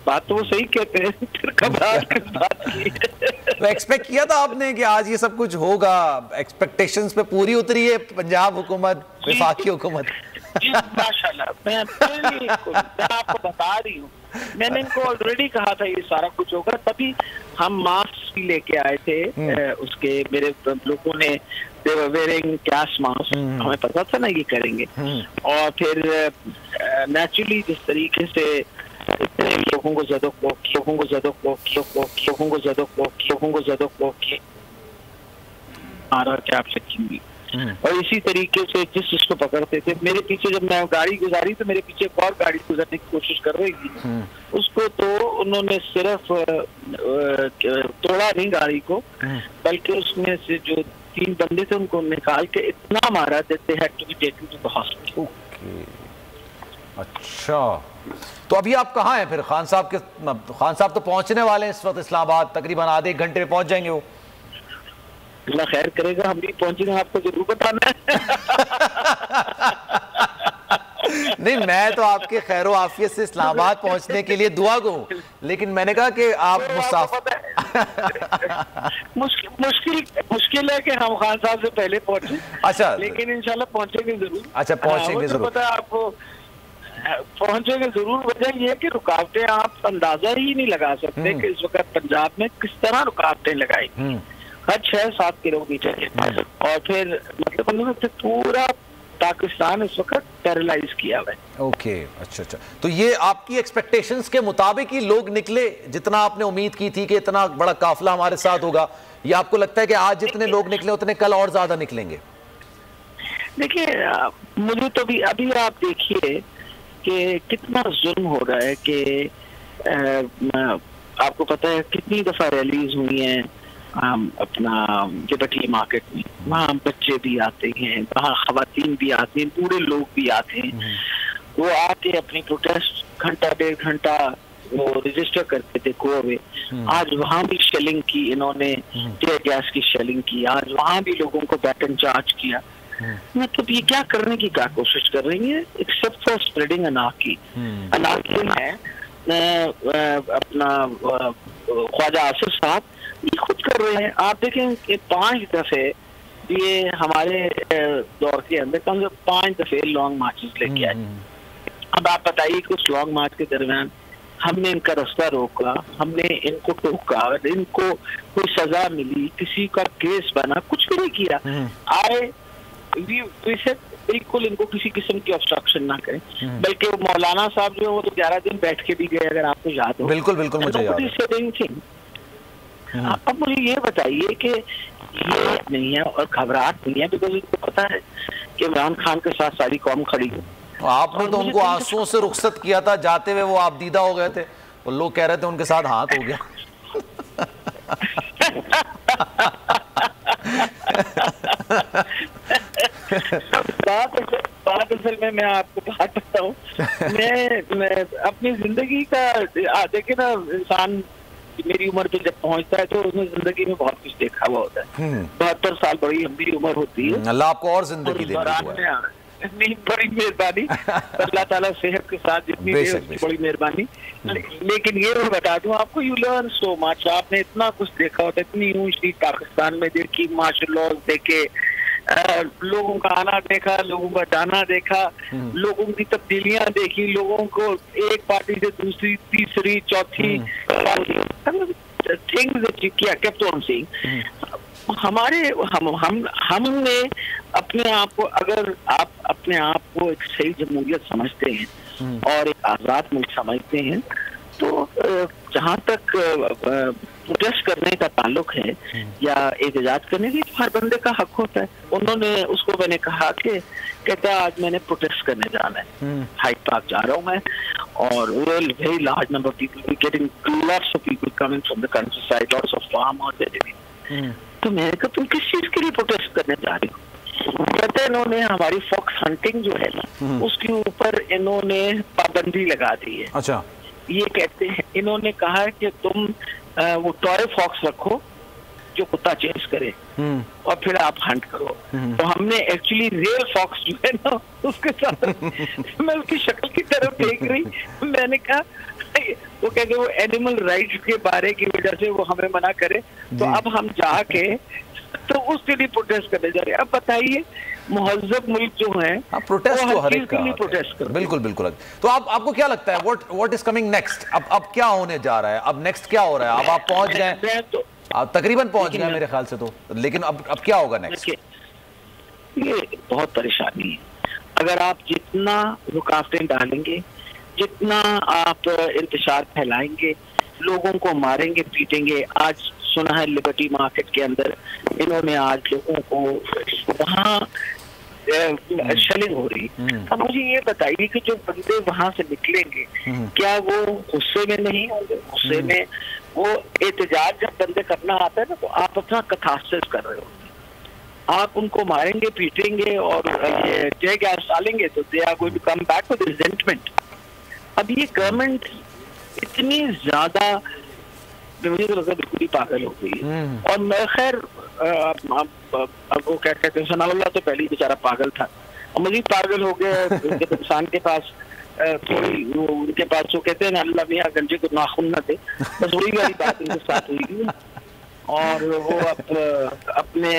बात तो वो सही कहते हैं, फिर घबराहट किस बात की? तो एक्सपेक्ट किया था आपने कि आज ये सब कुछ होगा? एक्सपेक्टेशंस पे पूरी उतरी है पंजाब हुकूमत, वफाकी हुकूमत? जी माशाल्लाह। मैं आपको बता रही हूँ, मैंने इनको ऑलरेडी कहा था ये सारा कुछ होगा, तभी हम मास्क भी लेके आए थे। उसके मेरे लोगों ने वेयरिंग गैस मास्क, हमें पता था ना ये करेंगे। और फिर नेचुरली जिस तरीके से लोगों को और इसी तरीके से जिस चीज पकड़ते थे, मेरे पीछे जब मैं गाड़ी गुजारी तो मेरे पीछे एक और गाड़ी गुजरने की कोशिश कर रही थी, उसको तो उन्होंने सिर्फ तोड़ा नहीं गाड़ी को, बल्कि उसमें से जो 3 बंदे थे उनको निकाल के इतना मारा देते हैं to be taken to the hospital. अच्छा, तो अभी आप कहाँ हैं फिर? खान साहब तो पहुंचने वाले हैं इस वक्त इस्लामाबाद, तकरीबन आधे 1 घंटे में पहुंच जाएंगे वो। अल्लाह खैर करेगा, हम भी पहुंचेंगे, आपको जरूर बताना है। नहीं, मैं तो आपके खैरो आफियत से इस्लामाबाद पहुंचने के लिए दुआ गो, लेकिन मैंने कहा कि आप मुश्किल है कि हम खान साहब से पहले पहुंचे। अच्छा, लेकिन इंशाल्लाह पहुंचेंगे जरूर। अच्छा, पहुंचेंगे जरूर। पता है आपको, पहुंचेंगे जरूर। वजह ये है कि रुकावटें आप अंदाजा ही नहीं लगा सकते कि इस वक्त पंजाब में किस तरह रुकावटें लगाई हर 6-7 किलोमीटर के पास। और फिर मतलब उन्होंने पूरा पाकिस्तान इस वक्त पैरालाइज किया हुआ है। ओके, अच्छा। तो ये आपकी एक्सपेक्टेशंस के मुताबिक ही लोग निकले, जितना आपने उम्मीद की थी कि इतना बड़ा काफिला हमारे साथ होगा, या आपको लगता है कि आज जितने लोग निकले उतने कल और ज्यादा निकलेंगे? देखिए मुझे तो भी अभी आप देखिए कि कितना जुल्म हो रहा है कि आपको पता है कितनी दफा रैलीज हुई हैं अपना लिबर्टी मार्केट में, वहाँ बच्चे भी आते हैं, वहाँ खवातीन भी आते हैं, बूढ़े लोग भी आते हैं, वो आके अपनी प्रोटेस्ट घंटा 1.5 घंटा वो रजिस्टर करते थे कुएं में। आज वहाँ भी शेलिंग की इन्होंने, टीयर गैस की शेलिंग की, आज वहाँ भी लोगों को बैटन चार्ज किया। मतलब ये क्या करने की क्या कोशिश कर रही है, except for spreading anarchy. Anarchy है अपना ख्वाजा आसिफ साहब ये खुद कर रहे हैं। आप देखें कि 5 दफे ये हमारे दौर के अंदर कम से 5 दफे लॉन्ग मार्चेस लेके आए। अब आप बताइए कि उस लॉन्ग मार्च के दरमियान हमने इनका रास्ता रोका, हमने इनको टोका, इनको कोई सजा मिली, किसी का केस बना, कुछ भी नहीं किया। आए बिल्कुल इनको किसी किस्म की ऑब्स्ट्रक्शन ना करें, बल्कि मौलाना साहब जो है वो तो 11 दिन बैठ के भी गए, अगर आपको याद हो। बिल्कुल बिल्कुल मुझे याद है। अब मुझे ये बताइए कि ये नहीं है और घबराहट नहीं है, बिकॉज इनको पता है कि इमरान खान के साथ सारी कौम खड़ी है। आपने तो उनको आंसुओं से रुखसत किया था, जाते हुए वो आप दीदा हो गए थे, वो लोग कह रहे थे उनके साथ हाथ हो गया। बात असल में मैं आपको बात बताऊं, मैं अपनी जिंदगी का देखे ना, इंसान मेरी उम्र पे जब पहुंचता है तो उसने जिंदगी में बहुत कुछ देखा हुआ होता है। 72 साल बड़ी लंबी उम्र होती है। अल्लाह आपको और जिंदगी दे। नहीं, बड़ी मेहरबानी, अल्लाह ताला सेहत के साथ जितनी दे उसकी बड़ी मेहरबानी। लेकिन ये मैं बता दूं आपको, यू लर्न सो मच। आपने इतना कुछ देखा होता है, इतनी ऊंच नीच पाकिस्तान में देखी, मार्शल लॉ देखे, लोगों का आना देखा, लोगों का जाना देखा, लोगों की तब्दीलियां देखी, लोगों को एक पार्टी से दूसरी, तीसरी, चौथी हमने अपने आप को, अगर आप अपने आप को एक सही जमहूरियत समझते हैं और एक आजाद मुल्क समझते हैं, तो जहाँ तक प्रोटेस्ट करने का ताल्लुक है या एहतजाज करने की, हर बंदे का हक होता है। उन्होंने उसको, मैंने कहा कि कहता है आज मैंने प्रोटेस्ट करने जाना है, हाइड पार्क जा रहा हूँ मैं, और very large number of people getting, lots of people coming from the countryside, lots of farm और तो मैंने कहा तुम किस चीज के लिए प्रोटेस्ट करने जा रहे हो? कहते हैं इन्होंने हमारी फॉक्स हंटिंग जो है ना, उसके ऊपर इन्होंने पाबंदी लगा दी है। अच्छा, ये कहते हैं, इन्होंने कहा है कि तुम वो टॉय फॉक्स रखो जो कुत्ता चेस करे और फिर आप हंट करो। तो हमने एक्चुअली रियल फॉक्स जो है ना उसके साथ मैं उसकी शक्ल की तरफ देख रही, मैंने कहा वो कहते वो एनिमल राइट्स के बारे की वजह से वो हमें मना करे, तो अब हम जाके तो उसके लिए प्रोटेस्ट करने जा रहे हैं। अब बताइए, मुहज़्ज़ब मुल्क जो है, प्रोटेस्ट तो हर एक का प्रोटेस्ट कर, बिल्कुल बिल्कुल। तो आपको क्या लगता है, व्हाट इज कमिंग नेक्स्ट? अब क्या होने जा रहा है? अब नेक्स्ट क्या हो रहा है? अब आप पहुंच गए, तो आप तकरीबन पहुंच गए मेरे ख्याल से, तो लेकिन अब क्या होगा नेक्स्ट? ये बहुत परेशानी है। अगर आप जितना रुकावटें डालेंगे, जितना आप इंतशार फैलाएंगे, लोगों को मारेंगे, पीटेंगे। आज सुना है लिबर्टी मार्केट के अंदर इन्होंने आज लोगों को वहाँ शेलिंग हो रही। अब मुझे ये बताइए कि जो बंदे वहां से निकलेंगे क्या वो गुस्से में नहीं होंगे? गुस्से में वो एहतजाज जब बंदे करना आता है ना, तो आप अपना कथासिस कर रहे हो। आप उनको मारेंगे, पीटेंगे और ये टीयर गैस डालेंगे, तो they are going to come back with resentment. अब ये गवर्नमेंट इतनी ज्यादा, मुझे तो लगता है बिल्कुल ही पागल हो गई है। और मैं खैर अब वो क्या कहते हैं, सनाउल्लाह तो पहले ही बेचारा पागल था और मजीद पागल हो गया। जब इंसान के पास थोड़ी उनके पास वो कहते हैं ना, अल्लाह मियां गंजे को नाखून न दे, बस वही वाली बात उनके साथ हुई। और वो अपने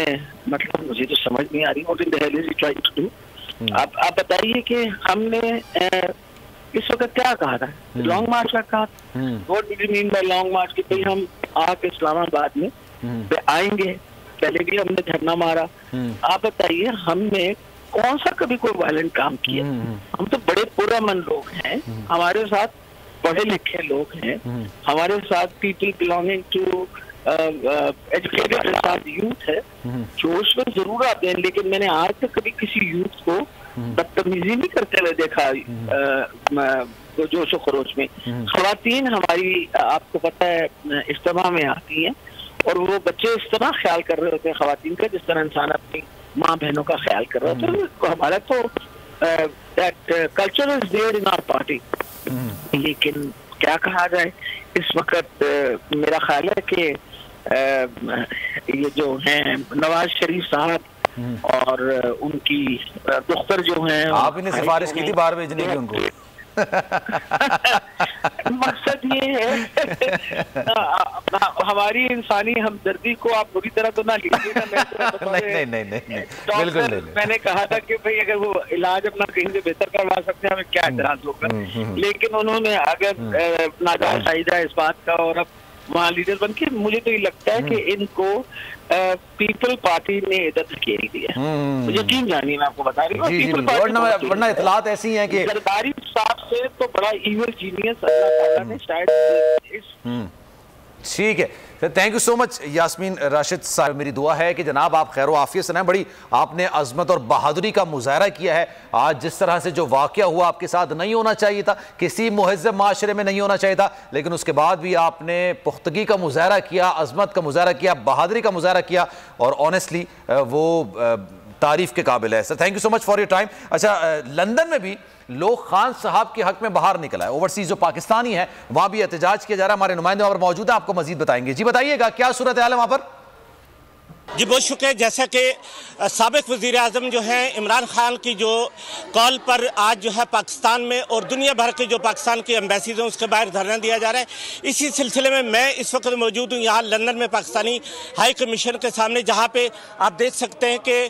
मतलब मुझे तो समझ नहीं आ रही what in the hell is he trying to do. आप बताइए कि हमने इस वक्त क्या कहा था, लॉन्ग मार्च का कहा, what do you mean by long march? कि भाई हम आके इस्लामाबाद में आएंगे, पहले भी हमने धरना मारा। आप बताइए हमने कौन सा कभी कोई वायलेंट काम किया? हम तो बड़े पुरअमन लोग हैं, हमारे साथ पढ़े लिखे लोग हैं, हमारे साथ पीपल बिलोंगिंग टू एजुकेटेड के साथ यूथ है, जोश में जरूर आते हैं। लेकिन मैंने आज तक कभी किसी यूथ को बदतमीजी नहीं करते हुए देखा जोश व खरोश में। खवातीन हमारी, आपको पता है, इज्तिमा में आती हैं और वो बच्चे इस तरह ख्याल कर रहे होते हैं खवातीन का जिस तरह इंसान अपनी माँ बहनों का ख्याल कर रहा होता है। तो हमारा तो that culture is there in our party. लेकिन क्या कहा जाए, इस वक्त मेरा ख्याल है कि ये जो हैं नवाज शरीफ साहब और उनकी दुख्तर जो हैं, आप इन्हें सिफारिश की थी बाहर भेजने की उनको? मकसद ये है हमारी इंसानी हमदर्दी को आप बुरी तरह तो ना लीजिएगा। नहीं, बिल्कुल नहीं। मैंने कहा था कि भाई अगर वो इलाज अपना कहीं से बेहतर करवा सकते हैं हमें क्या एतराज होगा, लेकिन उन्होंने अगर नाजायज फायदा इस बात का और अब वहाँ लीडर बन के, मुझे तो ये लगता है कि इनको पीपल पार्टी ने इधर धकेल दिया। यकीन जानिए, मैं आपको बता रही हूँ, वरना इतलात ऐसी हैं कि जरदारी साहब से तो बड़ा इविल जीनियस अल्लाह ताला ने शायद इस। ठीक है, thank you so much Yasmeen Rashid साहब। मेरी दुआ है कि जनाब आप खैर आफियत से रहें। बड़ी आपने अजमत और बहादुरी का मुजाहरा किया है आज। जिस तरह से जो वाक़या हुआ आपके साथ नहीं होना चाहिए था, किसी मुहज़्ज़ब माशरे में नहीं होना चाहिए था, लेकिन उसके बाद भी आपने पुख्तगी का मुजाहरा किया, अजमत का मुजाहरा किया, बहादुरी का मुजाहरा किया और ऑनेस्टली वो तारीफ के काबिल है। Sir thank you so much for your time. अच्छा, लंदन में भी लोग खान साहब के हक में बाहर निकला है। ओवरसीज जो पाकिस्तानी है वहां भी एहतजाज किया जा रहा है। हमारे नुमाइंदे वहां पर मौजूद है, आपको मजीद बताएंगे। जी बताइएगा, क्या सूरत हाल है वहां पर? जी बहुत शुक्रिया। जैसा कि साबिक वज़ीर आज़म जो हैं इमरान खान की जो कॉल पर आज जो है पाकिस्तान में और दुनिया भर के जो पाकिस्तान की एम्बेसीज हैं उसके बाहर धरना दिया जा रहा है। इसी सिलसिले में मैं इस वक्त मौजूद हूँ यहाँ लंदन में पाकिस्तानी हाई कमीशन के सामने, जहाँ पे आप देख सकते हैं कि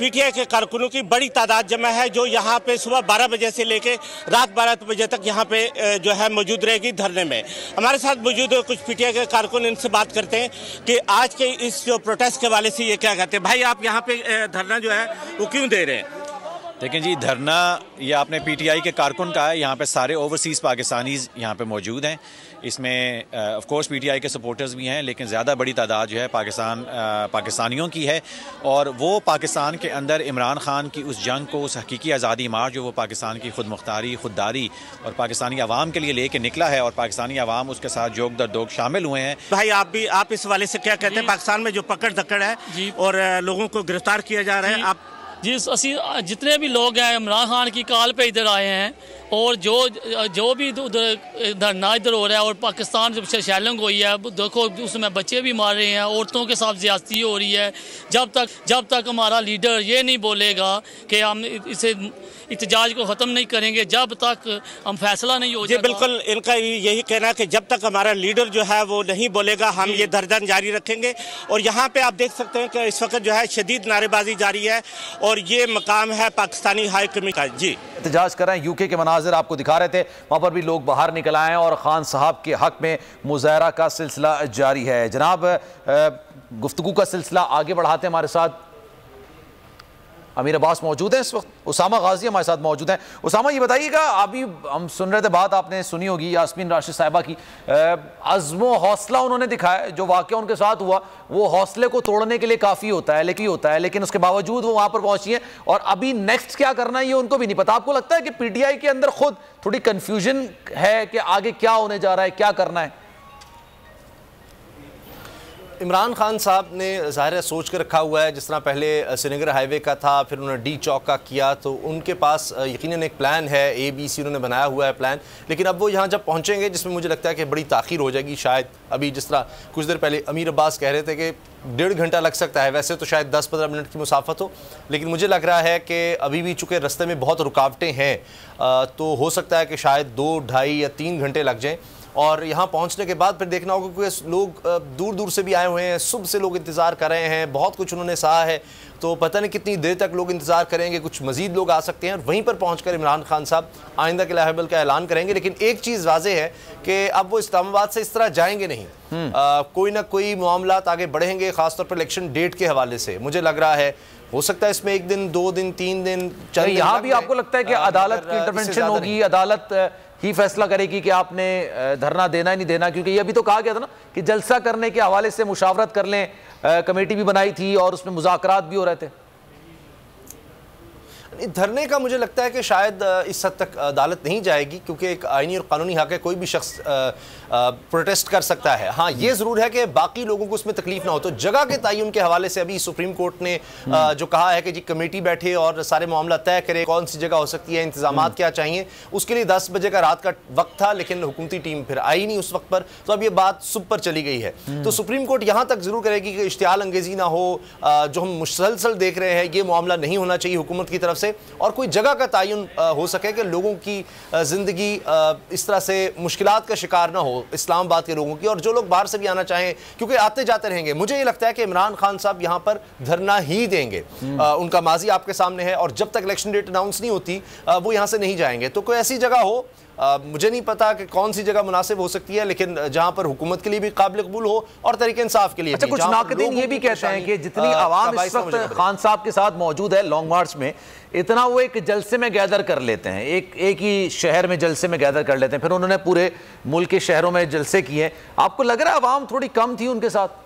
PTI के कारकुनों की बड़ी तादाद जमा है जो यहाँ पे सुबह 12 बजे से लेकर रात 12 बजे तक यहाँ पे जो है मौजूद रहेगी धरने में। हमारे साथ मौजूद कुछ PTI के कारकुन, इनसे बात करते हैं कि आज के इस जो प्रोटेस्ट के वाले से ये क्या कहते हैं। भाई आप यहाँ पे धरना जो है वो क्यों दे रहे हैं? देखें जी, धरना ये आपने PTI के कारकुन का है। यहाँ पे सारे ओवरसीज़ पाकिस्तानीज़ यहाँ पे मौजूद हैं। इसमें ऑफ कोर्स PTI के सपोर्टर्स भी हैं, लेकिन ज़्यादा बड़ी तादाद जो है पाकिस्तानियों की है। और वो पाकिस्तान के अंदर इमरान खान की उस जंग को, उस हकीकी आज़ादी मार्च जो वो पाकिस्तान की खुद मुख्तारी, खुददारी और पाकिस्तानी अवाम के लिए लेके निकला है और पाकिस्तानी अवाम उसके साथ जोग दर दोग शामिल हुए हैं। भाई आप इस वाले से क्या कहते हैं? पाकिस्तान में जो पकड़ धक्कड़ है और लोगों को गिरफ्तार किया जा रहा है, आप जी असी जितने भी लोग हैं इमरान खान की कॉल पे इधर आए हैं और जो भी धरना इधर हो रहा है और पाकिस्तान जब से शैलिंग हुई है, देखो उसमें बच्चे भी मार रहे हैं, औरतों के साथ ज्यादती हो रही है। जब तक हमारा लीडर ये नहीं बोलेगा कि हम इसे इत्तेजाज को ख़त्म नहीं करेंगे, जब तक हम फैसला नहीं हो जाएगा। बिल्कुल, इनका यही कहना है कि जब तक हमारा लीडर जो है वो नहीं बोलेगा हम ये धरना जारी रखेंगे। और यहाँ पे आप देख सकते हैं कि इस वक्त जो है शदीद नारेबाजी जारी है और ये मकाम है पाकिस्तानी हाई कमीशन का। जी एहतजाज कर रहे हैं। UK के मनाजिर आपको दिखा रहे थे, वहाँ पर भी लोग बाहर निकल आए हैं और खान साहब के हक में मुजाहरा का सिलसिला जारी है। जनाब गुफ्तगू का सिलसिला आगे बढ़ाते हैं। हमारे साथ अमीर अब्बास मौजूद हैं इस वक्त, उसामा गाजी हमारे साथ मौजूद हैं। उसामा ये बताइएगा, अभी हम सुन रहे थे, बात आपने सुनी होगी यास्मीन राशिद साहिबा की, अज़्म हौसला उन्होंने दिखाया। जो वाक़या उनके साथ हुआ वो हौसले को तोड़ने के लिए काफ़ी होता है, लेकिन उसके बावजूद वो वहाँ पर पहुँची हैं और अभी नेक्स्ट क्या करना है ये उनको भी नहीं पता। आपको लगता है कि PTI के अंदर खुद थोड़ी कन्फ्यूजन है कि आगे क्या होने जा रहा है, क्या करना है? इमरान खान साहब ने ज़ाहिर सोच कर रखा हुआ है, जिस तरह पहले श्रीनगर हाईवे का था, फिर उन्होंने D चौक का किया, तो उनके पास यकीनन एक प्लान है, ABC उन्होंने बनाया हुआ है प्लान। लेकिन अब वो यहाँ जब पहुँचेंगे, जिसमें मुझे लगता है कि बड़ी ताख़ीर हो जाएगी शायद। अभी जिस तरह कुछ देर पहले अमीर अब्बास कह रहे थे कि 1.5 घंटा लग सकता है, वैसे तो शायद 10-15 मिनट की मुसाफत हो, लेकिन मुझे लग रहा है कि अभी भी चूँकि रास्ते में बहुत रुकावटें हैं, तो हो सकता है कि शायद 2, 2.5 या 3 घंटे लग जाएँ। और यहाँ पहुँचने के बाद फिर देखना होगा, क्योंकि लोग दूर दूर से भी आए हुए हैं, सुबह से लोग इंतज़ार कर रहे हैं, बहुत कुछ उन्होंने सहा है, तो पता नहीं कितनी देर तक लोग इंतज़ार करेंगे। कुछ मज़ीद लोग आ सकते हैं और वहीं पर पहुँचकर इमरान खान साहब आइंदा के लाइबल का ऐलान करेंगे। लेकिन एक चीज़ वाज़ेह है कि अब वो इस्लामाबाद से इस तरह जाएंगे नहीं, कोई ना कोई मामलात आगे बढ़ेंगे, ख़ासतौर पर इलेक्शन डेट के हवाले से। मुझे लग रहा है हो सकता है इसमें 1 दिन, 2 दिन, 3 दिन चल। यहाँ भी आपको लगता है कि अदालत की इंटरवेंशन होगी, अदालत ही फैसला करेगी कि आपने धरना देना ही नहीं देना? क्योंकि ये अभी तो कहा गया था ना कि जलसा करने के हवाले से मुशावरत कर लें, कमेटी भी बनाई थी और उसमें मुज़ाकरात भी हो रहे थे। धरने का मुझे लगता है कि शायद इस हद तक अदालत नहीं जाएगी, क्योंकि एक आईनी और कानूनी हक है, कोई भी शख्स प्रोटेस्ट कर सकता है। हाँ, ये ज़रूर है कि बाकी लोगों को उसमें तकलीफ ना हो। तो जगह के तयन के हवाले से अभी सुप्रीम कोर्ट ने जो कहा है कि जी कमेटी बैठे और सारे मामला तय करे, कौन सी जगह हो सकती है, इंतजाम क्या चाहिए, उसके लिए 10 बजे का रात का वक्त था, लेकिन हुकूमती टीम फिर आई नहीं उस वक्त पर, तो अब ये बात सुबह पर चली गई है। तो सुप्रीम कोर्ट यहाँ तक जरूर करेगी कि इश्तियाल अंगेजी ना हो, जो हम मुसलसल देख रहे हैं, ये मामला नहीं होना चाहिए हुकूमत की तरफ से, और कोई जगह का तयन हो सके कि लोगों की ज़िंदगी इस तरह से मुश्किलात का शिकार ना हो इस्लामाबाद के लोगों की, और जो लोग बाहर से भी आना चाहें, क्योंकि आते जाते रहेंगे। मुझे ये लगता है कि इमरान खान साहब यहाँ पर धरना ही देंगे, उनका माजी आपके सामने है, और जब तक इलेक्शन डेट अनाउंस नहीं होती वो यहाँ से नहीं जाएंगे। तो कोई ऐसी जगह हो, मुझे नहीं पता कि कौन सी जगह मुनासिब हो सकती है, लेकिन जहां पर हुकूमत के लिए भी काबिल कबूल हो और तरीके इंसाफ के लिए। अच्छा, कुछ नाक़दीन ये भी कहते हैं कि जितनी आवाम इस वक्त खान साहब के साथ मौजूद है लॉन्ग मार्च में, इतना वो एक जलसे में गैदर कर लेते हैं, एक ही शहर में जलसे में गैदर कर लेते हैं, फिर उन्होंने पूरे मुल्क के शहरों में जलसे किए। आपको लग रहा है आवाम थोड़ी कम थी उनके साथ?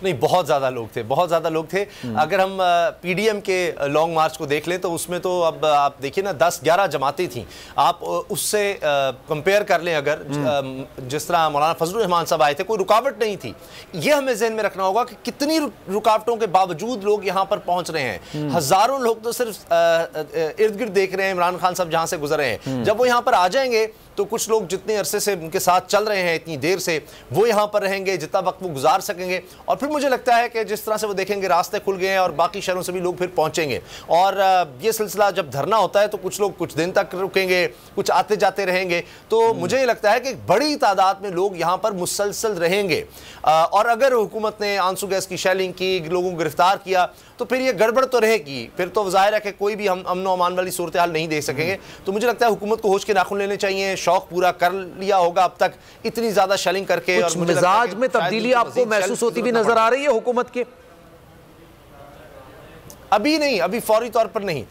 नहीं, बहुत ज़्यादा लोग थे, बहुत ज़्यादा लोग थे। अगर हम पीडीएम के लॉन्ग मार्च को देख लें तो उसमें तो अब आप देखिए ना 10-11 जमातें थी। आप उससे कंपेयर कर लें, अगर जिस तरह मौलाना फजलुर रहमान साहब आए थे, कोई रुकावट नहीं थी। ये हमें जहन में रखना होगा कि कितनी रुकावटों के बावजूद लोग यहाँ पर पहुँच रहे हैं। हज़ारों लोग तो सिर्फ इर्द गिर्द देख रहे हैं इमरान खान साहब जहाँ से गुजर रहे हैं। जब वो यहाँ पर आ जाएंगे तो कुछ लोग जितने अरसे से उनके साथ चल रहे हैं, इतनी देर से, वो यहाँ पर रहेंगे जितना वक्त वो गुजार सकेंगे, और फिर मुझे लगता है कि जिस तरह से वो देखेंगे रास्ते खुल गए हैं और बाकी शहरों से भी लोग फिर पहुँचेंगे। और ये सिलसिला जब धरना होता है तो कुछ लोग कुछ दिन तक रुकेंगे, कुछ आते जाते रहेंगे। तो मुझे ये लगता है कि बड़ी तादाद में लोग यहाँ पर मुसलसल रहेंगे, और अगर हुकूमत ने आंसू गैस की शेलिंग की, लोगों को गिरफ्तार किया, तो फिर ये गड़बड़ तो रहेगी। फिर तो ज़ाहिर है कि कोई भी हम अमन अमान वाली सूरत हाल नहीं देख सकेंगे। तो मुझे लगता है हुकूमत को होश के नाखून लेने चाहिए। शौक पूरा कर लिया होगा अब तक इतनी ज़्यादा शेलिंग करके, और मिजाज में तब्दीली आपको महसूस होती भी नजर आ रही है हुकूमत के? अभी नहीं, अभी फौरी तौर पर नहीं,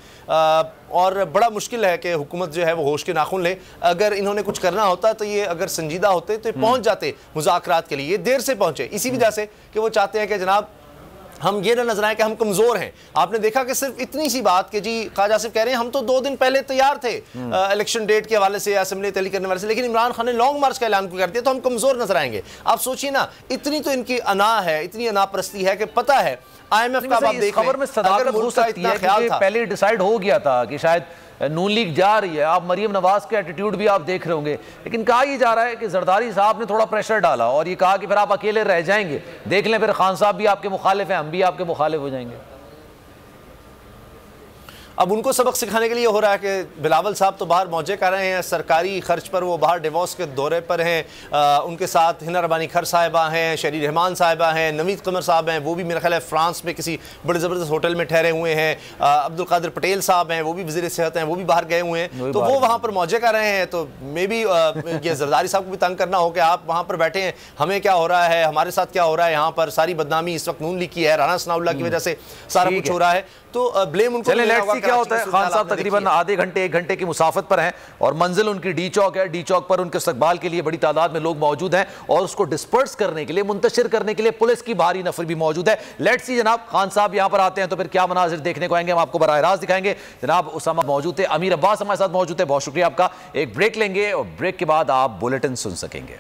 और बड़ा मुश्किल है कि हुकूमत जो है वो होश के नाखून ले। अगर इन्होंने कुछ करना होता तो ये अगर संजीदा होते तो पहुंच जाते मुज़ाकरात के लिए। ये देर से पहुंचे इसी वजह से कि वो चाहते हैं कि जनाब हम ये ना नजर आए कि हम कमजोर हैं। आपने देखा कि सिर्फ इतनी सी बात कि जी ख्वाजा आसिफ कह रहे हैं हम तो 2 दिन पहले तैयार थे इलेक्शन डेट के हवाले से, असेंबली तैयारी करने वाले से, लेकिन इमरान खान ने लॉन्ग मार्च का ऐलान कर दिया तो हम कमजोर नजर आएंगे। आप सोचिए ना, इतनी तो इनकी अना है, इतनी अनापरस्ती है कि पता है IMF का आप देख खबर में सदाकत हो सकती है कि पहले डिसाइड हो गया था कि शायद नून लीग जा रही है। आप मरियम नवाज के एटीट्यूड भी आप देख रहे होंगे, लेकिन कहा यह जा रहा है कि जरदारी साहब ने थोड़ा प्रेशर डाला और ये कहा कि फिर आप अकेले रह जाएंगे, देख लें फिर खान साहब भी आपके मुखालिफ हैं, हम भी आपके मुखालिफ हो जाएंगे। अब उनको सबक सिखाने के लिए हो रहा है कि बिलावल साहब तो बाहर मौजे कर रहे हैं, सरकारी खर्च पर वो बाहर डिवोर्स के दौरे पर हैं। उनके साथ हिना रबानी खर साहिबा हैं, शरी रहमान साहिबा हैं, नवीद कमर साहब हैं, वो भी मेरा ख्याल है फ्रांस में किसी बड़े ज़बरदस्त होटल में ठहरे हुए हैं। अब्दुल कादिर पटेल साहब हैं, वो भी वज़ीर सेहत हैं, वो भी बाहर गए हुए हैं, तो वो वहाँ पर मौजे कर रहे हैं। तो मे बी ये जरदारी साहब को भी तंग करना हो कि आप वहाँ पर बैठे हैं, हमें क्या हो रहा है, हमारे साथ क्या हो रहा है, यहाँ पर सारी बदनामी इस वक्त नून लीग की है, राना सनाउल्लाह की वजह से सारा कुछ हो रहा है। तो ब्लेम उनको क्या होता है। खान साहब तकरीबन आधे घंटे 1 घंटे की मुसाफत पर हैं और मंजिल उनकी डी चौक है। डी चौक पर उनके इस्तकबाल के लिए बड़ी तादाद में लोग मौजूद हैं और उसको डिस्पर्स करने के लिए, मुंतशिर करने के लिए पुलिस की भारी नफर भी मौजूद है। लेट्स सी जनाब, खान साहब यहां पर आते हैं तो फिर क्या मनाजिर देखने को आएंगे, हम आपको बराह रास्त दिखाएंगे। जनाब उसामा मौजूद थे, अमीर अब्बास हमारे साथ मौजूद थे, बहुत शुक्रिया आपका। एक ब्रेक लेंगे और ब्रेक के बाद आप बुलेटिन सुन सकेंगे।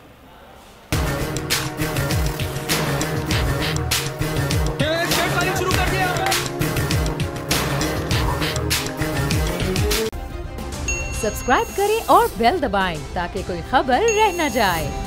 सब्सक्राइब करें और बेल दबाएं ताकि कोई खबर रह न जाए।